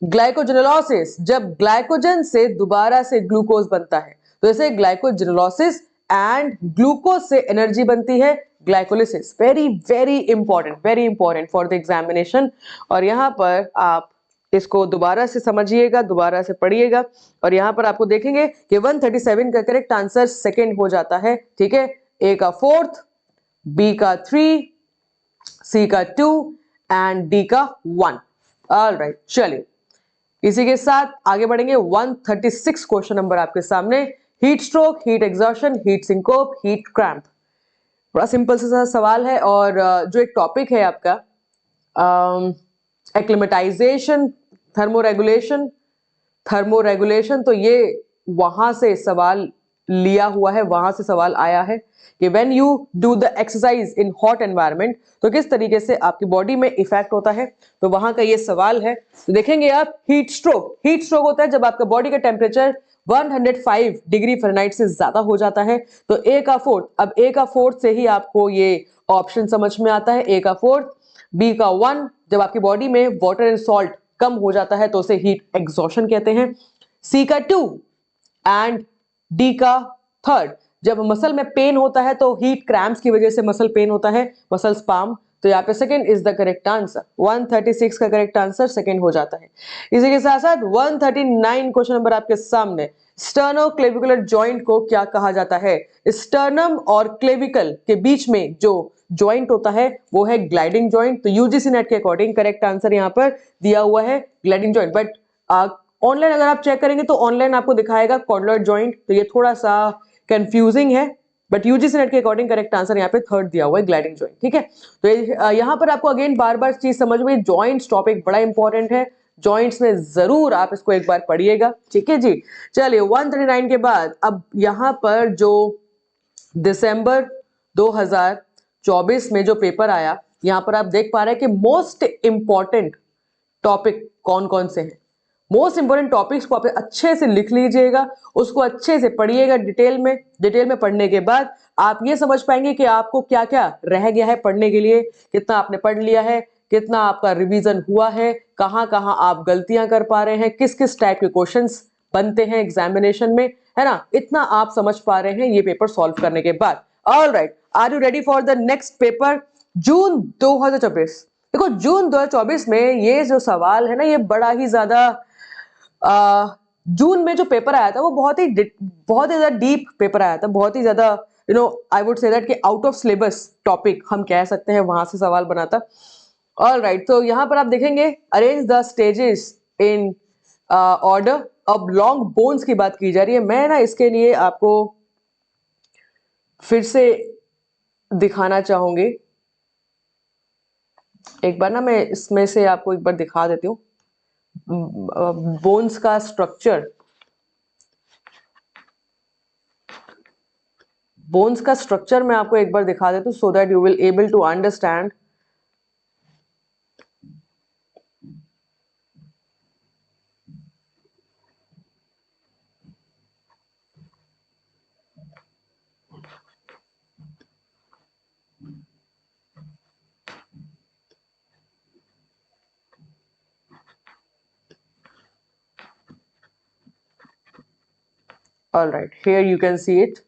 ग्लाइकोजेनोलाइसिस, जब ग्लाइकोजन से दोबारा से ग्लूकोज बनता है तो इसे ग्लाइकोजेनोलाइसिस, एंड ग्लूकोज से एनर्जी बनती है glycolysis. Very very important for the examination. और यहां पर आप इसको दोबारा से समझिएगा, दोबारा से पढ़िएगा, और यहां पर आपको देखेंगे कि 137 का करेक्ट आंसर सेकंड हो जाता है, ठीक है। ए का 4th, बी का 3, सी का 2 एंड डी का 1। ऑलराइट, चलिए इसी के साथ आगे बढ़ेंगे। 136 क्वेश्चन नंबर आपके सामने, heat stroke, heat exhaustion, heat syncope, heat cramp. बड़ा सिंपल सा सवाल है और जो एक टॉपिक है आपका एक्लिमेटाइजेशन, थर्मोरेगुलेशन, थर्मोरेगुलेशन, तो ये वहां से सवाल लिया हुआ है, वहां से सवाल आया है कि when you do the exercise in hot environment तो किस तरीके से आपकी बॉडी में इफेक्ट होता है, तो वहां का ये सवाल है। तो देखेंगे आप, हीट स्ट्रोक, हीट स्ट्रोक होता है जब आपका बॉडी का टेम्परेचर 105 डिग्री फ़ारेनहाइट से ज्यादा हो जाता है। तो ए का फोर्थ, अब ए का फोर्थ से ही आपको ये ऑप्शन समझ में आता है, ए का फोर्थ, बी का 1, जब आपकी बॉडी में वाटर एंड सॉल्ट कम हो जाता है तो उसे हीट एग्जॉशन कहते हैं, सी का 2 एंड डी का 3, जब मसल में पेन होता है तो हीट क्रैम्प्स की वजह से मसल पेन होता है, मसल स्पाम। तो यहाँ पे second is the correct answer, 136 का करेक्ट आंसर सेकंड हो जाता है। इसी के साथ साथ 139 क्वेश्चन नंबर आपके सामने, स्टर्नोक्लेविकुलर जॉइंट को क्या कहा जाता है? स्टर्नम और क्लेविकल के बीच में जो जॉइंट होता है वो है ग्लाइडिंग जॉइंट। तो यूजीसी नेट के अकॉर्डिंग करेक्ट आंसर यहाँ पर दिया हुआ है ग्लाइडिंग जॉइंट। बट ऑनलाइन अगर आप चेक करेंगे तो ऑनलाइन आपको दिखाएगा कॉर्डलॉइड जॉइंट, तो ये थोड़ा सा कंफ्यूजिंग है। बट यूजीसी नेट के अकॉर्डिंग करेक्ट आंसर यहाँ पे थर्ड दिया हुआ है, ग्लाइडिंग जॉइंट। ठीक है, तो यहाँ पर आपको अगेन बार बार चीज समझ में, जॉइंट्स टॉपिक बड़ा इंपॉर्टेंट है, जॉइंट्स में जरूर आप इसको एक बार पढ़िएगा। ठीक है जी, चलिए 139 के बाद अब यहाँ पर जो दिसंबर 2024 में जो पेपर आया, यहाँ पर आप देख पा रहे हैं कि मोस्ट इंपॉर्टेंट टॉपिक कौन कौन से हैं। मोस्ट इंपॉर्टेंट टॉपिक्स को आप अच्छे से लिख लीजिएगा, उसको अच्छे से पढ़िएगा डिटेल में। डिटेल में पढ़ने के बाद आप ये समझ पाएंगे कि आपको क्या क्या रह गया है पढ़ने के लिए, कितना आपने पढ़ लिया है, कितना आपका रिवीजन हुआ है, कहाँ कहाँ आप गलतियां कर पा रहे हैं, किस किस टाइप के क्वेश्चंस बनते हैं एग्जामिनेशन में, है ना, इतना आप समझ पा रहे हैं ये पेपर सॉल्व करने के बाद। Alright, are you ready for the next paper? June 2024, देखो जून 2024 में ये जो सवाल है ना, ये बड़ा ही ज्यादा जून में जो पेपर आया था वो बहुत ही ज्यादा डीप पेपर आया था, बहुत ही ज्यादा आई वुड से दैट कि आउट ऑफ सिलेबस टॉपिक हम कह सकते हैं, वहां से सवाल बना था। ऑलराइट, तो यहां पर आप देखेंगे, arrange the stages in order. अब लॉन्ग बोन्स की बात की जा रही है, मैं ना इसके लिए आपको फिर से दिखाना चाहूंगी, एक बार ना मैं इसमें से आपको एक बार दिखा देती हूँ बोन्स का स्ट्रक्चर। बोन्स का स्ट्रक्चर मैं आपको एक बार दिखा देती हूँ so that you will able to understand. All right, here you can see it.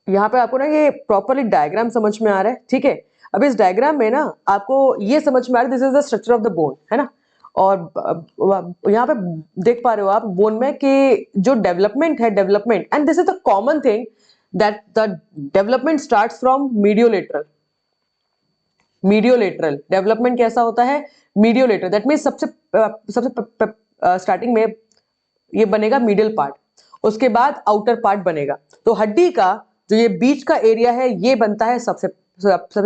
यहाँ पे आपको ना ये प्रॉपरली डायग्राम समझ में आ रहा है। ठीक है, अब इस डायग्राम में ना आपको ये समझ में आ रहा है, this is the structure of the bone, है ना। और यहाँ पे देख पा रहे हो आप बोन में कि जो डेवलपमेंट है, development, and this is the common thing that the development starts from mediolateral. Mediolateral development कैसा होता है? मीडियोलेटरल, दैट मीन्स सबसे स्टार्टिंग में ये बनेगा मिडिल पार्ट, उसके बाद आउटर पार्ट बनेगा। तो हड्डी का जो ये बीच का एरिया है ये बनता है सबसे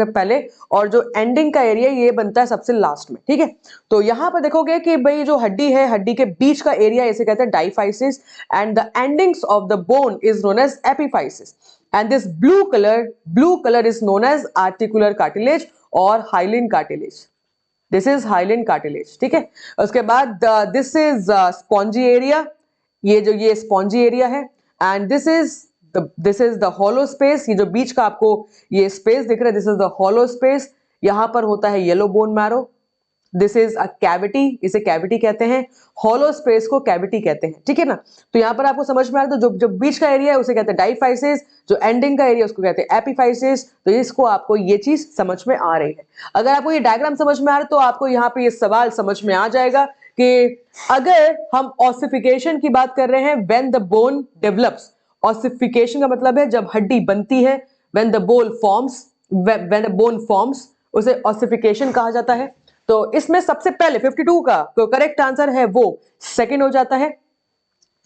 पहले, और जो एंडिंग का एरिया ये बनता है सबसे लास्ट में। ठीक है, तो यहां पर देखोगे कि भाई जो हड्डी है, हड्डी के बीच का एरिया इसे कहते हैं diaphysis, and the endings of the bone is known as epiphysis, and this blue colour is known as articular cartilage और hyaline cartilage. This is hyaline cartilage. ठीक है, उसके बाद दिस इज स्पॉन्जी एरिया, ये spongy area है, and this is the hollow space, ये जो बीच का आपको ये स्पेस दिख रहा है, this is the hollow space. यहां पर होता है yellow bone marrow, this is a cavity, इसे कैविटी कहते हैं, हॉलो स्पेस को कैविटी कहते हैं। ठीक है ना, तो यहां पर आपको समझ में आ रहा है, तो जो बीच का एरिया है उसे कहते हैं डाइफाइसिस, जो एंडिंग का एरिया उसको कहते हैं एपिफाइसिस। तो इसको आपको ये चीज समझ में आ रही है। अगर आपको ये डायग्राम समझ में आ रहा है तो आपको यहाँ पे ये सवाल समझ में आ जाएगा कि अगर हम ऑसिफिकेशन की बात कर रहे हैं, when the bone develops, ossification का मतलब है जब हड्डी बनती है, when the bone forms, उसे ऑसिफिकेशन कहा जाता है। तो इसमें सबसे पहले 52 का तो करेक्ट आंसर है वो सेकंड हो जाता है।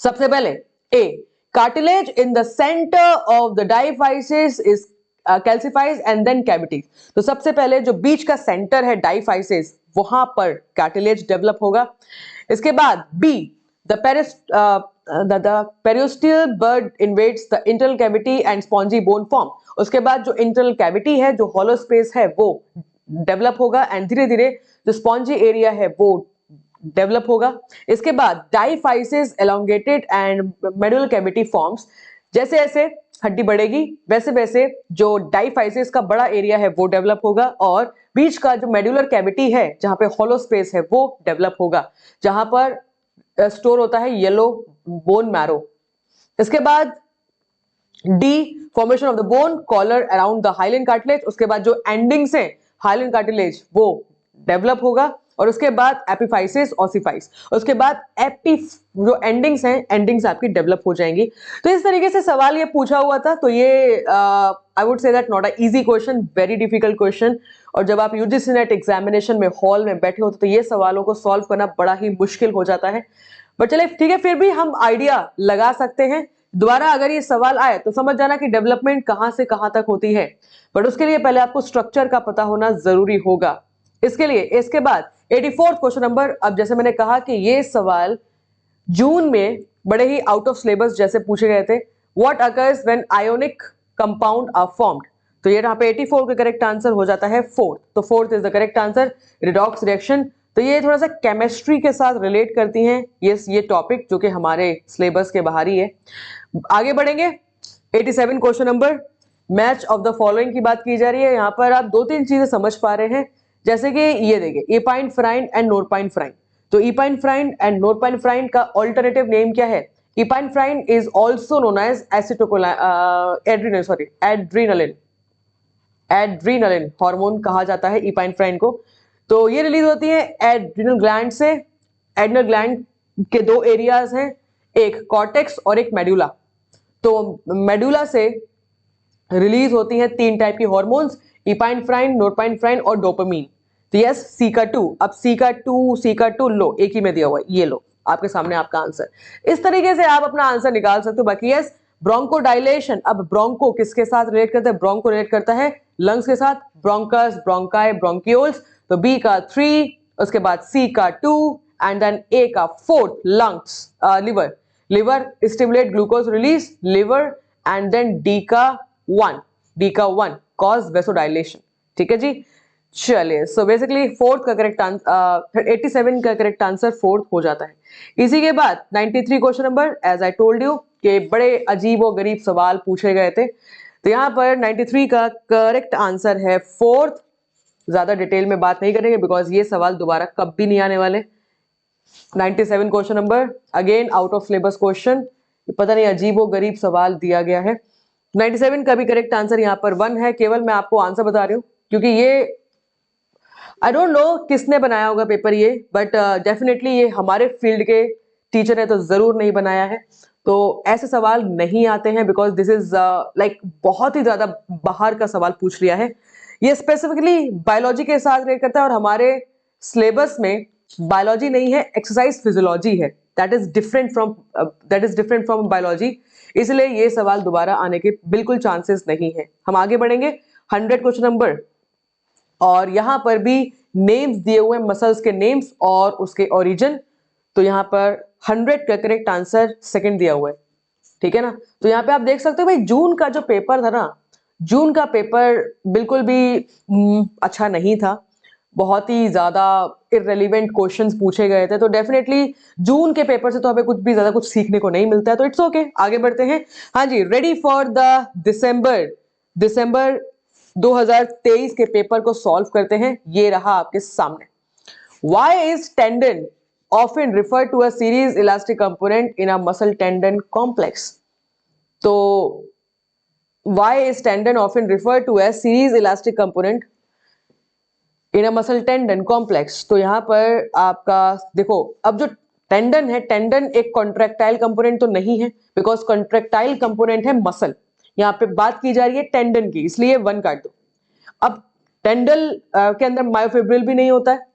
सबसे पहले a, cartilage in the centre of the diaphysis is calcifies and then cavity. तो सबसे पहले जो बीच का सेंटर है डाइफाइसिस, वहां पर कार्टिलेज डेवलप होगा। इसके बाद B, the periosteal bud invades the internal cavity and spongy bone form. उसके बाद जो इंटरनल कैविटी है, जो हॉलो स्पेस है, वो डेवलप होगा एंड धीरे धीरे जो स्पॉन्जी एरिया है वो डेवलप होगा। इसके बाद diaphysis elongated and medullary cavity forms. जैसे जैसे हड्डी बढ़ेगी वैसे वैसे जो डाइफाइसिस का बड़ा एरिया है वो डेवलप होगा और बीच का जो मेडुलर कैविटी है जहां पे हॉलो स्पेस है वो डेवलप होगा, जहां पर स्टोर होता है येलो बोन मैरो। इसके बाद D, formation of the bone collar around the hyaline cartilage. उसके बाद जो एंडिंग्स हैं हाइलेन कार्टिलेज वो डेवलप होगा और उसके बाद एपिफाइसिस ऑसिफाइस। उसके बाद जो एंडिंग्स हैं, एंडिंग्स आपकी डेवलप हो जाएंगी। तो इस तरीके से सवाल ये पूछा हुआ था। तो ये I would say that not a easy question, very difficult question. और जब आप यूजीसी नेट एग्जामिनेशन में हॉल में बैठे होते तो ये सवालों को सॉल्व करना बड़ा ही मुश्किल हो जाता है। बट चले ठीक है, फिर भी हम आइडिया लगा सकते हैं। दोबारा अगर ये सवाल आए तो समझ जाना कि डेवलपमेंट कहां से कहां तक होती है। बट उसके लिए पहले आपको स्ट्रक्चर का पता होना जरूरी होगा। इसके बाद 84 क्वेश्चन नंबर। अब जैसे मैंने कहा कि ये सवाल जून में बड़े ही आउट ऑफ सिलेबस जैसे पूछे गए थे। What occurs when ionic compound are formed. तो ये यहाँ पे 84 का करेक्ट आंसर हो जाता है फोर्थ। तो fourth is the correct answer, redox reaction. तो ये थोड़ा सा केमिस्ट्री के साथ रिलेट करती हैं ये टॉपिक, जो कि हमारे सिलेबस के बाहर ही है। आगे बढ़ेंगे 87 question number. Match of the following की बात की जा रही है। यहाँ पर आप दो तीन चीजें समझ पा रहे हैं, जैसे कि ये देखिए इपाइन फ्राइन एंड नोरपाइन फ्राइन। तो इपाइन फ्राइन एंड नोरपाइन फ्राइन का ऑल्टरनेटिव नेम क्या है? Epinephrine is also known as adrenaline hormone कहा जाता है इपाइन फ्राइन को। तो ये रिलीज होती है एड्रिनल ग्लैंड से। एड्रिनल ग्लैंड के दो एरियाज हैं, एक कॉर्टेक्स और एक मेडुला। तो मेडुला से रिलीज होती हैं तीन टाइप की हार्मोन्स, इपाइनफ्राइन, नोरपाइनफ्राइन और डोपामीन। तो यस, सीका 2। अब सीका 2 लो, एक ही में दिया हुआ है, ये लो आपके सामने आपका आंसर। इस तरीके से आप अपना आंसर निकाल सकते हो। बाकी यस, ब्रोंको डायलेशन। अब ब्रोंको किसके साथ रिलेट करता है? ब्रोंको रिलेट करता है लंग्स के साथ, ब्रोंकस, ब्रोंकाई, ब्रोंक्यूल्स। तो बी का 3, उसके बाद सी का 2 एंड देन ए का 4 lungs, liver stimulate glucose release, liver. And then D का 1 कॉज वेसोडाइलेशन। ठीक है जी, चलिए। सो बेसिकली फोर्थ का करेक्ट आंसर 87 का करेक्ट आंसर फोर्थ हो जाता है। इसी के बाद 93 question number. As I told you कि बड़े अजीब और गरीब सवाल पूछे गए थे। तो यहाँ पर 93 का करेक्ट आंसर है फोर्थ। ज्यादा डिटेल में बात नहीं करेंगे बिकॉज ये सवाल दोबारा कभी नहीं आने वाले। 97 question number, again out of syllabus question. पता नहीं अजीब और गरीब सवाल दिया गया है। 97 का भी करेक्ट आंसर यहाँ पर 1 है। केवल मैं आपको आंसर बता रही हूँ क्योंकि ये आई डोंट नो किसने बनाया होगा पेपर ये, बट डेफिनेटली ये हमारे फील्ड के टीचर ने तो जरूर नहीं बनाया है। तो ऐसे सवाल नहीं आते हैं बिकॉज दिस इज लाइक बहुत ही ज्यादा बाहर का सवाल पूछ लिया है। ये स्पेसिफिकली बायोलॉजी के साथ रिलेट करता है और हमारे सिलेबस में बायोलॉजी नहीं है, एक्सरसाइज फिजियोलॉजी है। That is different from biology. इसलिए ये सवाल दोबारा आने के बिल्कुल चांसेस नहीं है। हम आगे बढ़ेंगे 100 क्वेश्चन नंबर और यहां पर भी नेम्स दिए हुए मसल्स के नेम्स और उसके ओरिजिन। तो यहां पर 100 का करेक्ट आंसर सेकंड दिया हुआ है। ठीक है ना। तो यहाँ पे आप देख सकते हो भाई, जून का जो पेपर था ना, जून का पेपर बिल्कुल भी अच्छा नहीं था। बहुत ही ज्यादा इररेलेवेंट क्वेश्चंस पूछे गए थे। तो डेफिनेटली जून के पेपर से तो हमें कुछ भी ज्यादा कुछ सीखने को नहीं मिलता है। तो इट्स ओके, आगे बढ़ते हैं। हाँ जी, रेडी फॉर द दिसंबर 2023 के पेपर को सॉल्व करते हैं। ये रहा आपके सामने। Why is tendon often referred to a series elastic component in a muscle tendon complex? तो why is tendon often referred to as series elastic component in a muscle tendon complex? तो यहां पर आपका देखो, अब जो टेंडन है, tendon एक कॉन्ट्रैक्टाइल कंपोनेंट तो नहीं है, बिकॉज कॉन्ट्रैक्टाइल कंपोनेंट है मसल। यहाँ पे बात की जा रही है टेंडन की, इसलिए 1 काट दो। अब टेंडल के अंदर मायोफिब्रिल भी नहीं होता है,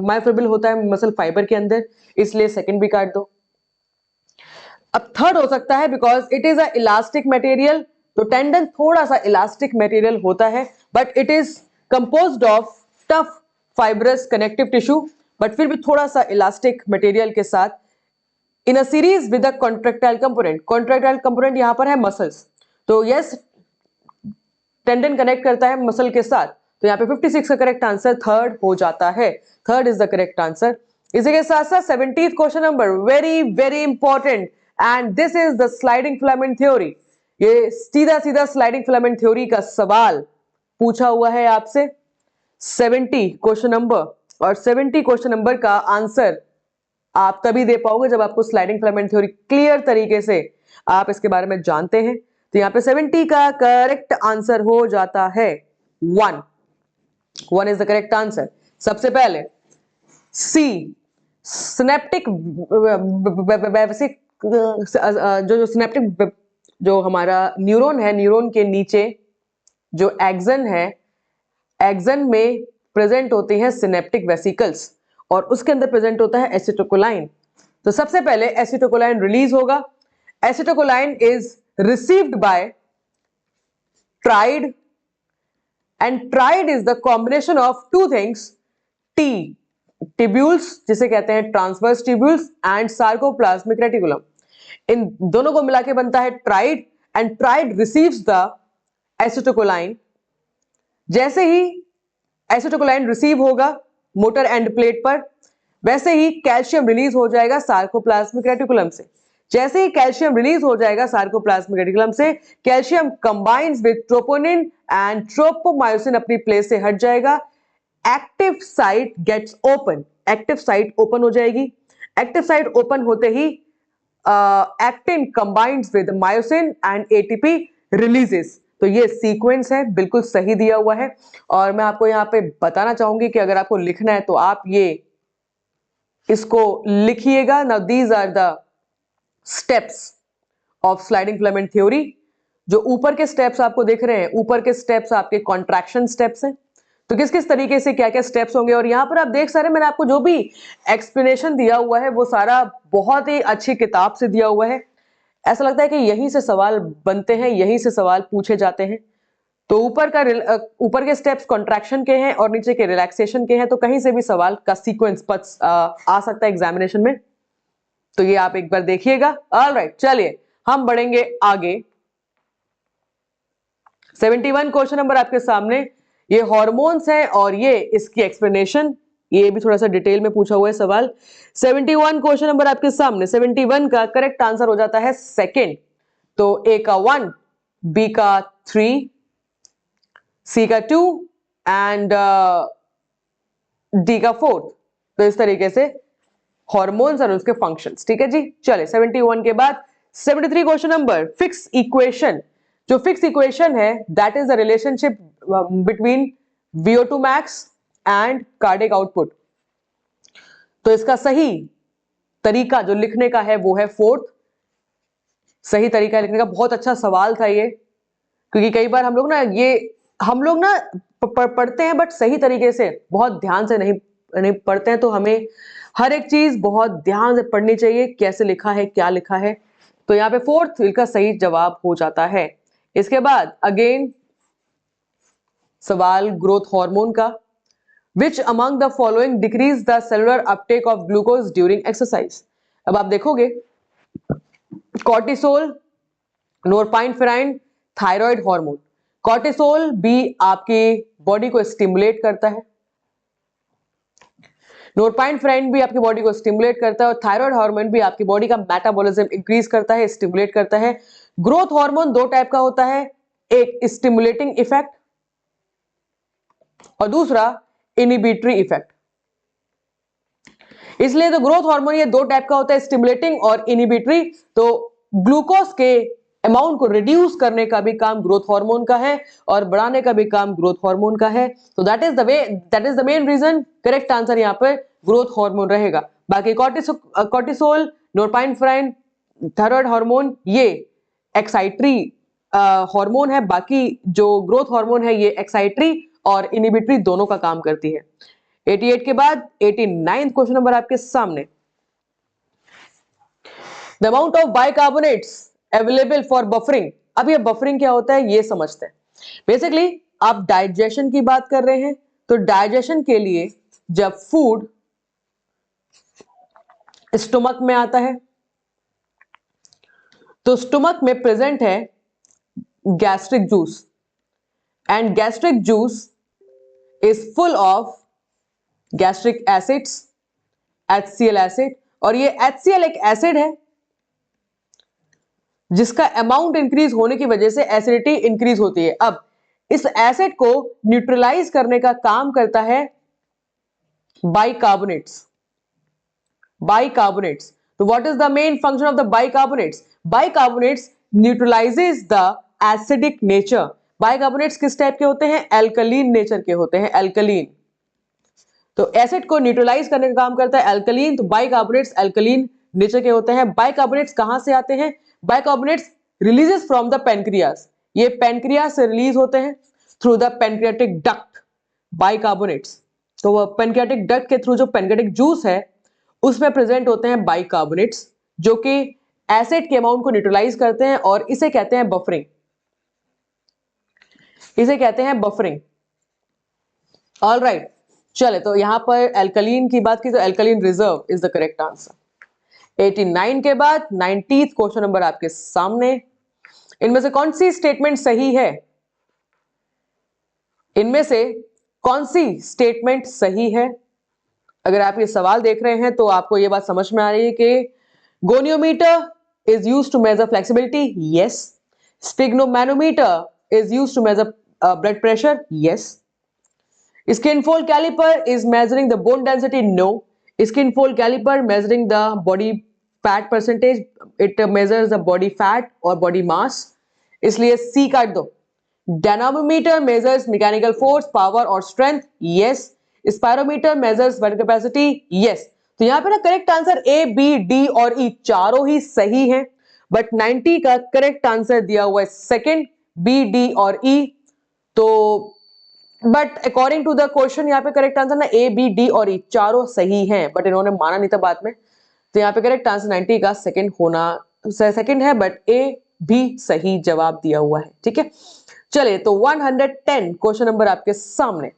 मायोफिब्रिल होता है मसल फाइबर के अंदर, इसलिए सेकंड भी काट दो। अब थर्ड हो सकता है because it is a elastic material, तो टेंडन थोड़ा सा इलास्टिक मटेरियल होता है, but it is composed of tough fibrous connective tissue, but फिर भी थोड़ा सा इलास्टिक मटेरियल के साथ in a series with a contractile component. Contractile component यहां पर है मसल्स, तो यस टेंडन कनेक्ट करता है मसल के साथ, तो यहाँ पे 56 का करेक्ट आंसर थर्ड हो जाता है। Third is the correct answer. इसी के साथ साथ 70th question number, very very important, and this is the sliding filament theory. ये सीधा सीधा स्लाइडिंग फिलामेंट थ्योरी का सवाल पूछा हुआ है आपसे 70 क्वेश्चन नंबर, और 70 क्वेश्चन नंबर का आंसर आप तभी दे पाओगे जब आपको स्लाइडिंग फिलामेंट थ्योरी क्लियर तरीके से आप इसके बारे में जानते हैं। तो यहाँ पे 70 का करेक्ट आंसर हो जाता है 1 इज द करेक्ट आंसर। सबसे पहले सी, सिनेप्टिक जो सिनेप्टिक जो हमारा न्यूरॉन है, न्यूरॉन के नीचे जो एक्सन है, एक्सन में प्रेजेंट होती हैं सिनेप्टिक वेसिकल्स, और उसके अंदर प्रेजेंट होता है एसिटाइलकोलाइन। तो सबसे पहले एसिटाइलकोलाइन रिलीज होगा। Acetylcholine is received by triad, and triad is the combination of two things, T tubules जिसे कहते हैं transverse tubules, and sarcoplasmic reticulum. इन दोनों को मिला के बनता है triad, and triad receives the acetylcholine. जैसे ही एसिटाइलकोलाइन रिसीव होगा मोटर एंड प्लेट पर, वैसे ही कैल्शियम रिलीज हो जाएगा सार्कोप्लाज्मिक रेटिकुलम से। जैसे ही कैल्शियम रिलीज हो जाएगा सार्कोप्लाज्मिक रेटिकुलम से, calcium combines with troponin and tropomyosin अपनी प्लेस से हट जाएगा। Active site gets open, active site open हो जाएगी। एक्टिव साइट ओपन होते ही actin combines with myosin and ATP releases. तो ये सीक्वेंस है, बिल्कुल सही दिया हुआ है। और मैं आपको यहाँ पे बताना चाहूंगी कि अगर आपको लिखना है तो आप ये इसको लिखिएगा। Now these are the steps of sliding filament theory. जो ऊपर के स्टेप्स आपको दिख रहे हैं, ऊपर के स्टेप्स आपके कॉन्ट्रैक्शन स्टेप्स हैं। तो किस किस तरीके से क्या क्या स्टेप्स होंगे, और यहां पर आप देख सकते हैं मैंने आपको जो भी एक्सप्लेनेशन दिया हुआ है वो सारा बहुत ही अच्छी किताब से दिया हुआ है। ऐसा लगता है कि यहीं से सवाल बनते हैं, यहीं से सवाल पूछे जाते हैं। तो ऊपर के स्टेप्स कॉन्ट्रैक्शन के हैं और नीचे के रिलैक्सेशन के हैं, तो कहीं से भी सवाल का सीक्वेंस आ सकता है एग्जामिनेशन में। तो ये आप एक बार देखिएगा। ऑलराइट, चलिए हम बढ़ेंगे आगे। 71 क्वेश्चन नंबर आपके सामने, ये हार्मोन्स हैं और ये इसकी एक्सप्लेनेशन, ये भी थोड़ा सा डिटेल में पूछा हुआ है सवाल। 71 क्वेश्चन नंबर आपके सामने, 71 का करेक्ट आंसर हो जाता है सेकंड। तो ए का 1, बी का 3, सी का 2 एंड डी का 4। तो इस तरीके से हार्मोन्स और उसके फंक्शंस। ठीक है जी, चले 71 के बाद 73 क्वेश्चन नंबर, फिक्स इक्वेशन। जो फिक्स इक्वेशन है that is the relationship between VO2 max and cardiac output. तो इसका सही तरीका जो लिखने का है वो है 4th। सही तरीका लिखने का, बहुत अच्छा सवाल था ये, क्योंकि कई बार हम लोग ना पढ़ते हैं बट सही तरीके से बहुत ध्यान से नहीं पढ़ते हैं। तो हमें हर एक चीज बहुत ध्यान से पढ़नी चाहिए, कैसे लिखा है, क्या लिखा है। तो यहाँ पे 4th इसका सही जवाब हो जाता है। इसके बाद अगेन सवाल ग्रोथ हार्मोन का, which among the following decrease the cellular Uptake of glucose during exercise. अब आप देखोगे कॉर्टिसोल, नोरपाइनफ्राइन, थायराइड हार्मोन। कॉर्टिसोल भी आपकी बॉडी को स्टिमुलेट करता है, नोरपाइनफ्राइन भी आपकी बॉडी को स्टिमुलेट करता है, और थायराइड हार्मोन भी आपकी बॉडी का मेटाबॉलिज्म इंक्रीज करता है, स्टिमुलेट करता है। ग्रोथ हार्मोन 2 टाइप का होता है, एक स्टिमुलेटिंग इफेक्ट और दूसरा इनहिबिटरी इफेक्ट। इसलिए तो ग्रोथ हार्मोन ये 2 टाइप का होता है, स्टिमुलेटिंग और इनहिबिटरी। तो ग्लूकोज के अमाउंट को रिड्यूस करने का भी काम ग्रोथ हार्मोन का है और बढ़ाने का भी काम ग्रोथ हार्मोन का है। तो that is the main reason. Correct answer यहाँ पर ग्रोथ हार्मोन रहेगा। बाकी कॉर्टिसोल, नोरपाइनेफ्राइन, थायराइड हार्मोन ये एक्साइटरी हार्मोन है, बाकी जो ग्रोथ हार्मोन है ये एक्साइटरी और इनिबिटरी दोनों का काम करती है। 88 के बाद 89 क्वेश्चन नंबर आपके सामने, the amount of bicarbonates available for buffering. अब ये बफरिंग क्या होता है ये समझते हैं। बेसिकली आप डाइजेशन की बात कर रहे हैं, तो डाइजेशन के लिए जब फूड स्टोमक में आता है तो स्टोमक में प्रेजेंट है gastric juice, and gastric juice is full of gastric acids, HCl acid, और ये HCl एक एसिड है जिसका अमाउंट इंक्रीज होने की वजह से एसिडिटी इंक्रीज होती है। अब इस एसिड को न्यूट्रलाइज करने का काम करता है बाइकार्बोनेट्स। बाइकार्बोनेट्स, तो what is the main function of the bicarbonates? Bicarbonates neutralises the acidic nature. Bicarbonates किस टाइप के होते हैं? एल्कलीन नेचर के होते हैं, एल्कलीन। तो एसिड को न्यूट्रलाइज करने का काम करता है एल्कलीन, तो बाइकार्बोनेट्स एल्कलीन नेचर के होते हैं। बाइकार्बोनेट्स कहां से आते हैं? Bicarbonates releases from the pancreas, ये पेनक्रियास से रिलीज होते हैं through the pancreatic duct bicarbonates. तो वह पेनक्रियाटिक डक्ट के थ्रू जो पेनक्रियाटिक जूस है उसमें प्रेजेंट होते हैं बाइकार्बोनेट्स, जो कि एसिड के अमाउंट को न्यूट्रलाइज करते हैं, और इसे कहते हैं बफरिंग, इसे कहते हैं बफरिंग। ऑल राइट, चले तो यहां पर एल्कलीन की बात की तो alkaline reserve is the correct answer. 89 के बाद 90th क्वेश्चन नंबर आपके सामने, इनमें से कौन सी स्टेटमेंट सही है? इनमें से कौन सी स्टेटमेंट सही है? अगर आप ये सवाल देख रहे हैं तो आपको ये बात समझ में आ रही है कि goniometer is used to measure flexibility, yes. Sphygmomanometer is used to measure blood pressure, yes. Skin fold caliper is measuring the bone density, no. Skin fold caliper measuring the body fat percentage, it measures the body fat or body mass, इसलिए C काट दो। Dynamometer measures mechanical force, power और strength, yes. Spirometer measures blood capacity, yes. तो यहाँ पे ना correct answer A, B, D और E चारों ही सही हैं, बट 90 का करेक्ट आंसर दिया हुआ है सेकंड B, D और E। तो but according to the question यहाँ पे करेक्ट आंसर ना A, B, D और E चारों सही हैं, बट इन्होंने माना नहीं था बाद में, तो यहाँ पे करेक्ट आंसर 90 का सेकंड है, बट A भी सही जवाब दिया हुआ है। ठीक है, चलिए तो 110 क्वेश्चन नंबर आपके सामने,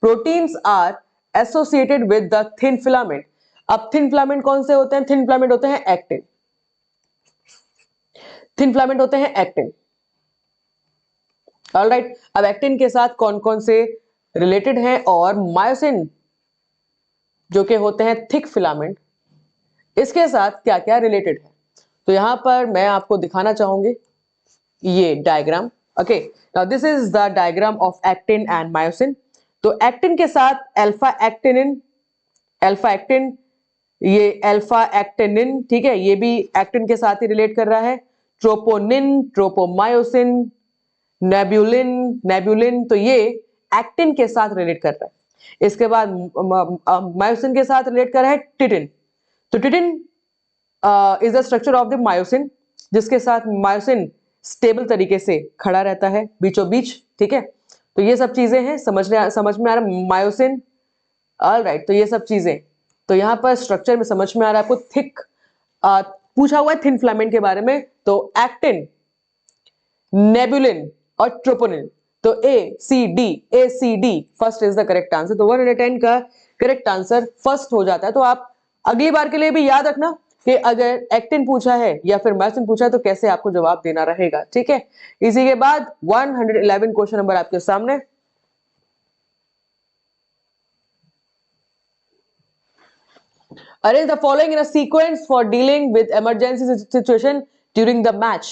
proteins are associated with the thin filament. अब थिन फिलामेंट कौन से होते हैं? थिन फिलामेंट होते हैं एक्टिन, थिन फिलामेंट होते हैं एक्टिन। ऑलराइट, अब एक्टिन के साथ कौन कौन से रिलेटेड हैं, और मायोसिन जो कि होते हैं थिक फिलामेंट, इसके साथ क्या क्या रिलेटेड है? तो यहां पर मैं आपको दिखाना चाहूंगी ये diagram. Okay, now this is the diagram of actin and myosin. तो एक्टिन के साथ अल्फा एक्टिनिन, अल्फा एक्टिन, ये अल्फा एक्टिनिन, ठीक है, ये भी एक्टिन के साथ ही रिलेट कर रहा है। ट्रोपोनिन, ट्रोपोमायोसिन, नेबुलिन, नेबुलिन, तो ये एक्टिन के साथ रिलेट कर रहा है। इसके बाद मायोसिन के साथ रिलेट कर रहा है टिटिन। तो titin is the structure of the myosin, जिसके साथ मायोसिन स्टेबल तरीके से खड़ा रहता है बीचों बीच। ठीक है, तो ये सब चीजें हैं, समझ में आ रहा है मायोसिन। ऑलराइट, तो ये सब चीजें, तो यहाँ पर स्ट्रक्चर में समझ में आ रहा है आपको। थिक पूछा हुआ है थिन फिलामेंट के बारे में, तो एक्टिन, नेबुलिन और ट्रोपोनिन, तो ACD first is the correct answer. तो 110 का करेक्ट आंसर फर्स्ट हो जाता है। तो आप अगली बार के लिए भी याद रखना कि अगर एक्टिन पूछा है या फिर मायोसिन पूछा है तो कैसे आपको जवाब देना रहेगा। ठीक है, इसी के बाद 111 क्वेश्चन नंबर आपके सामने, arrange the following in a sequence for dealing with emergency situation during the match।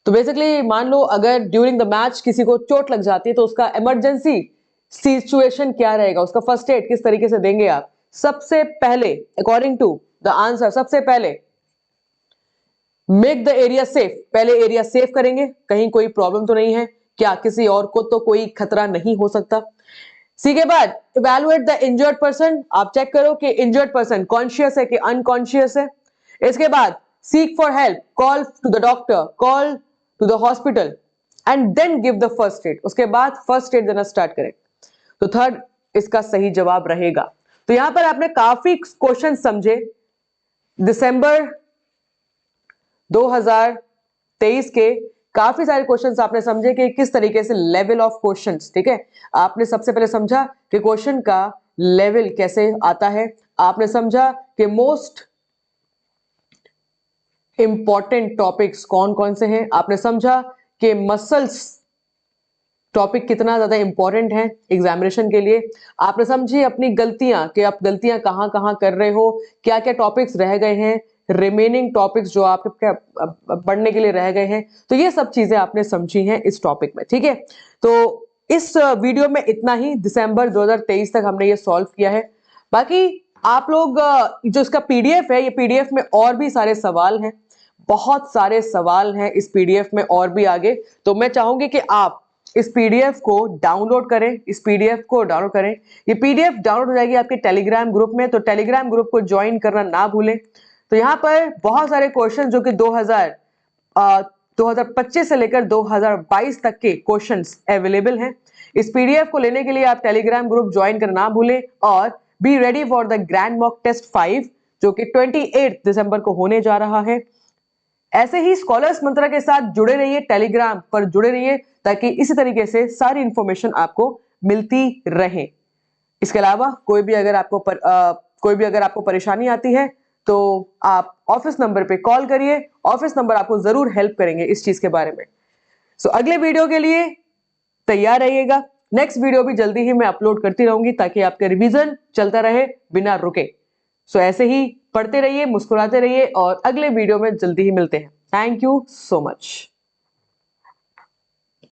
तो बेसिकली मान लो अगर ड्यूरिंग द मैच किसी को चोट लग जाती है तो उसका इमरजेंसी सिचुएशन क्या रहेगा, उसका फर्स्ट एड किस तरीके से देंगे आप? सबसे पहले अकॉर्डिंग टू द आंसर, सबसे पहले मेक द एरिया सेफ, पहले एरिया सेफ करेंगे, कहीं कोई प्रॉब्लम तो नहीं है क्या, किसी और को तो कोई खतरा नहीं हो सकता। सी के बाद इवेलुएट द इंजर्ड पर्सन, आप चेक करो कि इंजर्ड पर्सन कॉन्शियस है कि अनकॉन्शियस है। इसके बाद seek for help, call to the doctor, call to the hospital and then give the first aid, उसके बाद फर्स्ट एड देना स्टार्ट करें। तो थर्ड इसका सही जवाब रहेगा। तो यहां पर आपने काफी क्वेश्चन समझे। दिसंबर 2023 के काफी सारे क्वेश्चंस आपने समझे कि किस तरीके से लेवल ऑफ क्वेश्चंस, ठीक है, आपने सबसे पहले समझा कि क्वेश्चन का लेवल कैसे आता है, आपने समझा कि मोस्ट इंपॉर्टेंट टॉपिक्स कौन कौन से हैं, आपने समझा कि मसल्स टॉपिक कितना ज्यादा इंपॉर्टेंट है एग्जामिनेशन के लिए, आपने समझी अपनी गलतियां कि आप गलतियां कहां कहां कर रहे हो, क्या क्या टॉपिक्स रह गए हैं, रिमेनिंग टॉपिक्स जो आपके पढ़ने के लिए रह गए हैं। तो ये सब चीजें आपने समझी हैं इस टॉपिक में, ठीक है। तो इस वीडियो में इतना ही। दिसंबर 2023 तक हमने ये सॉल्व किया है। बाकी आप लोग जो इसका पीडीएफ है, ये पीडीएफ में और भी सारे सवाल हैं, बहुत सारे सवाल हैं इस पीडीएफ में और भी आगे। तो मैं चाहूंगी कि आप इस पीडीएफ को डाउनलोड करें, इस पीडीएफ को डाउनलोड करें। ये पीडीएफ डाउनलोड हो जाएगी आपके टेलीग्राम ग्रुप में, तो टेलीग्राम ग्रुप को ज्वाइन करना ना भूलें। तो यहाँ पर बहुत सारे क्वेश्चन जो कि 2025 से लेकर 2022 तक के क्वेश्चंस अवेलेबल हैं। इस पीडीएफ को लेने के लिए आप टेलीग्राम ग्रुप ज्वाइन करना ना भूलें और be ready for the grand mock test 5 जो कि 28 दिसंबर को होने जा रहा है। ऐसे ही स्कॉलर्स मंत्रा के साथ जुड़े रहिए, टेलीग्राम पर जुड़े रहिए, ताकि इसी तरीके से सारी इंफॉर्मेशन आपको मिलती रहे। इसके अलावा कोई भी अगर आपको परेशानी आती है तो आप ऑफिस नंबर पे कॉल करिए, ऑफिस नंबर आपको जरूर हेल्प करेंगे इस चीज के बारे में। सो अगले वीडियो के लिए तैयार रहिएगा। नेक्स्ट वीडियो भी जल्दी ही मैं अपलोड करती रहूंगी ताकि आपका रिवीजन चलता रहे बिना रुके। सो ऐसे ही पढ़ते रहिए, मुस्कुराते रहिए और अगले वीडियो में जल्दी ही मिलते हैं। Thank you so much.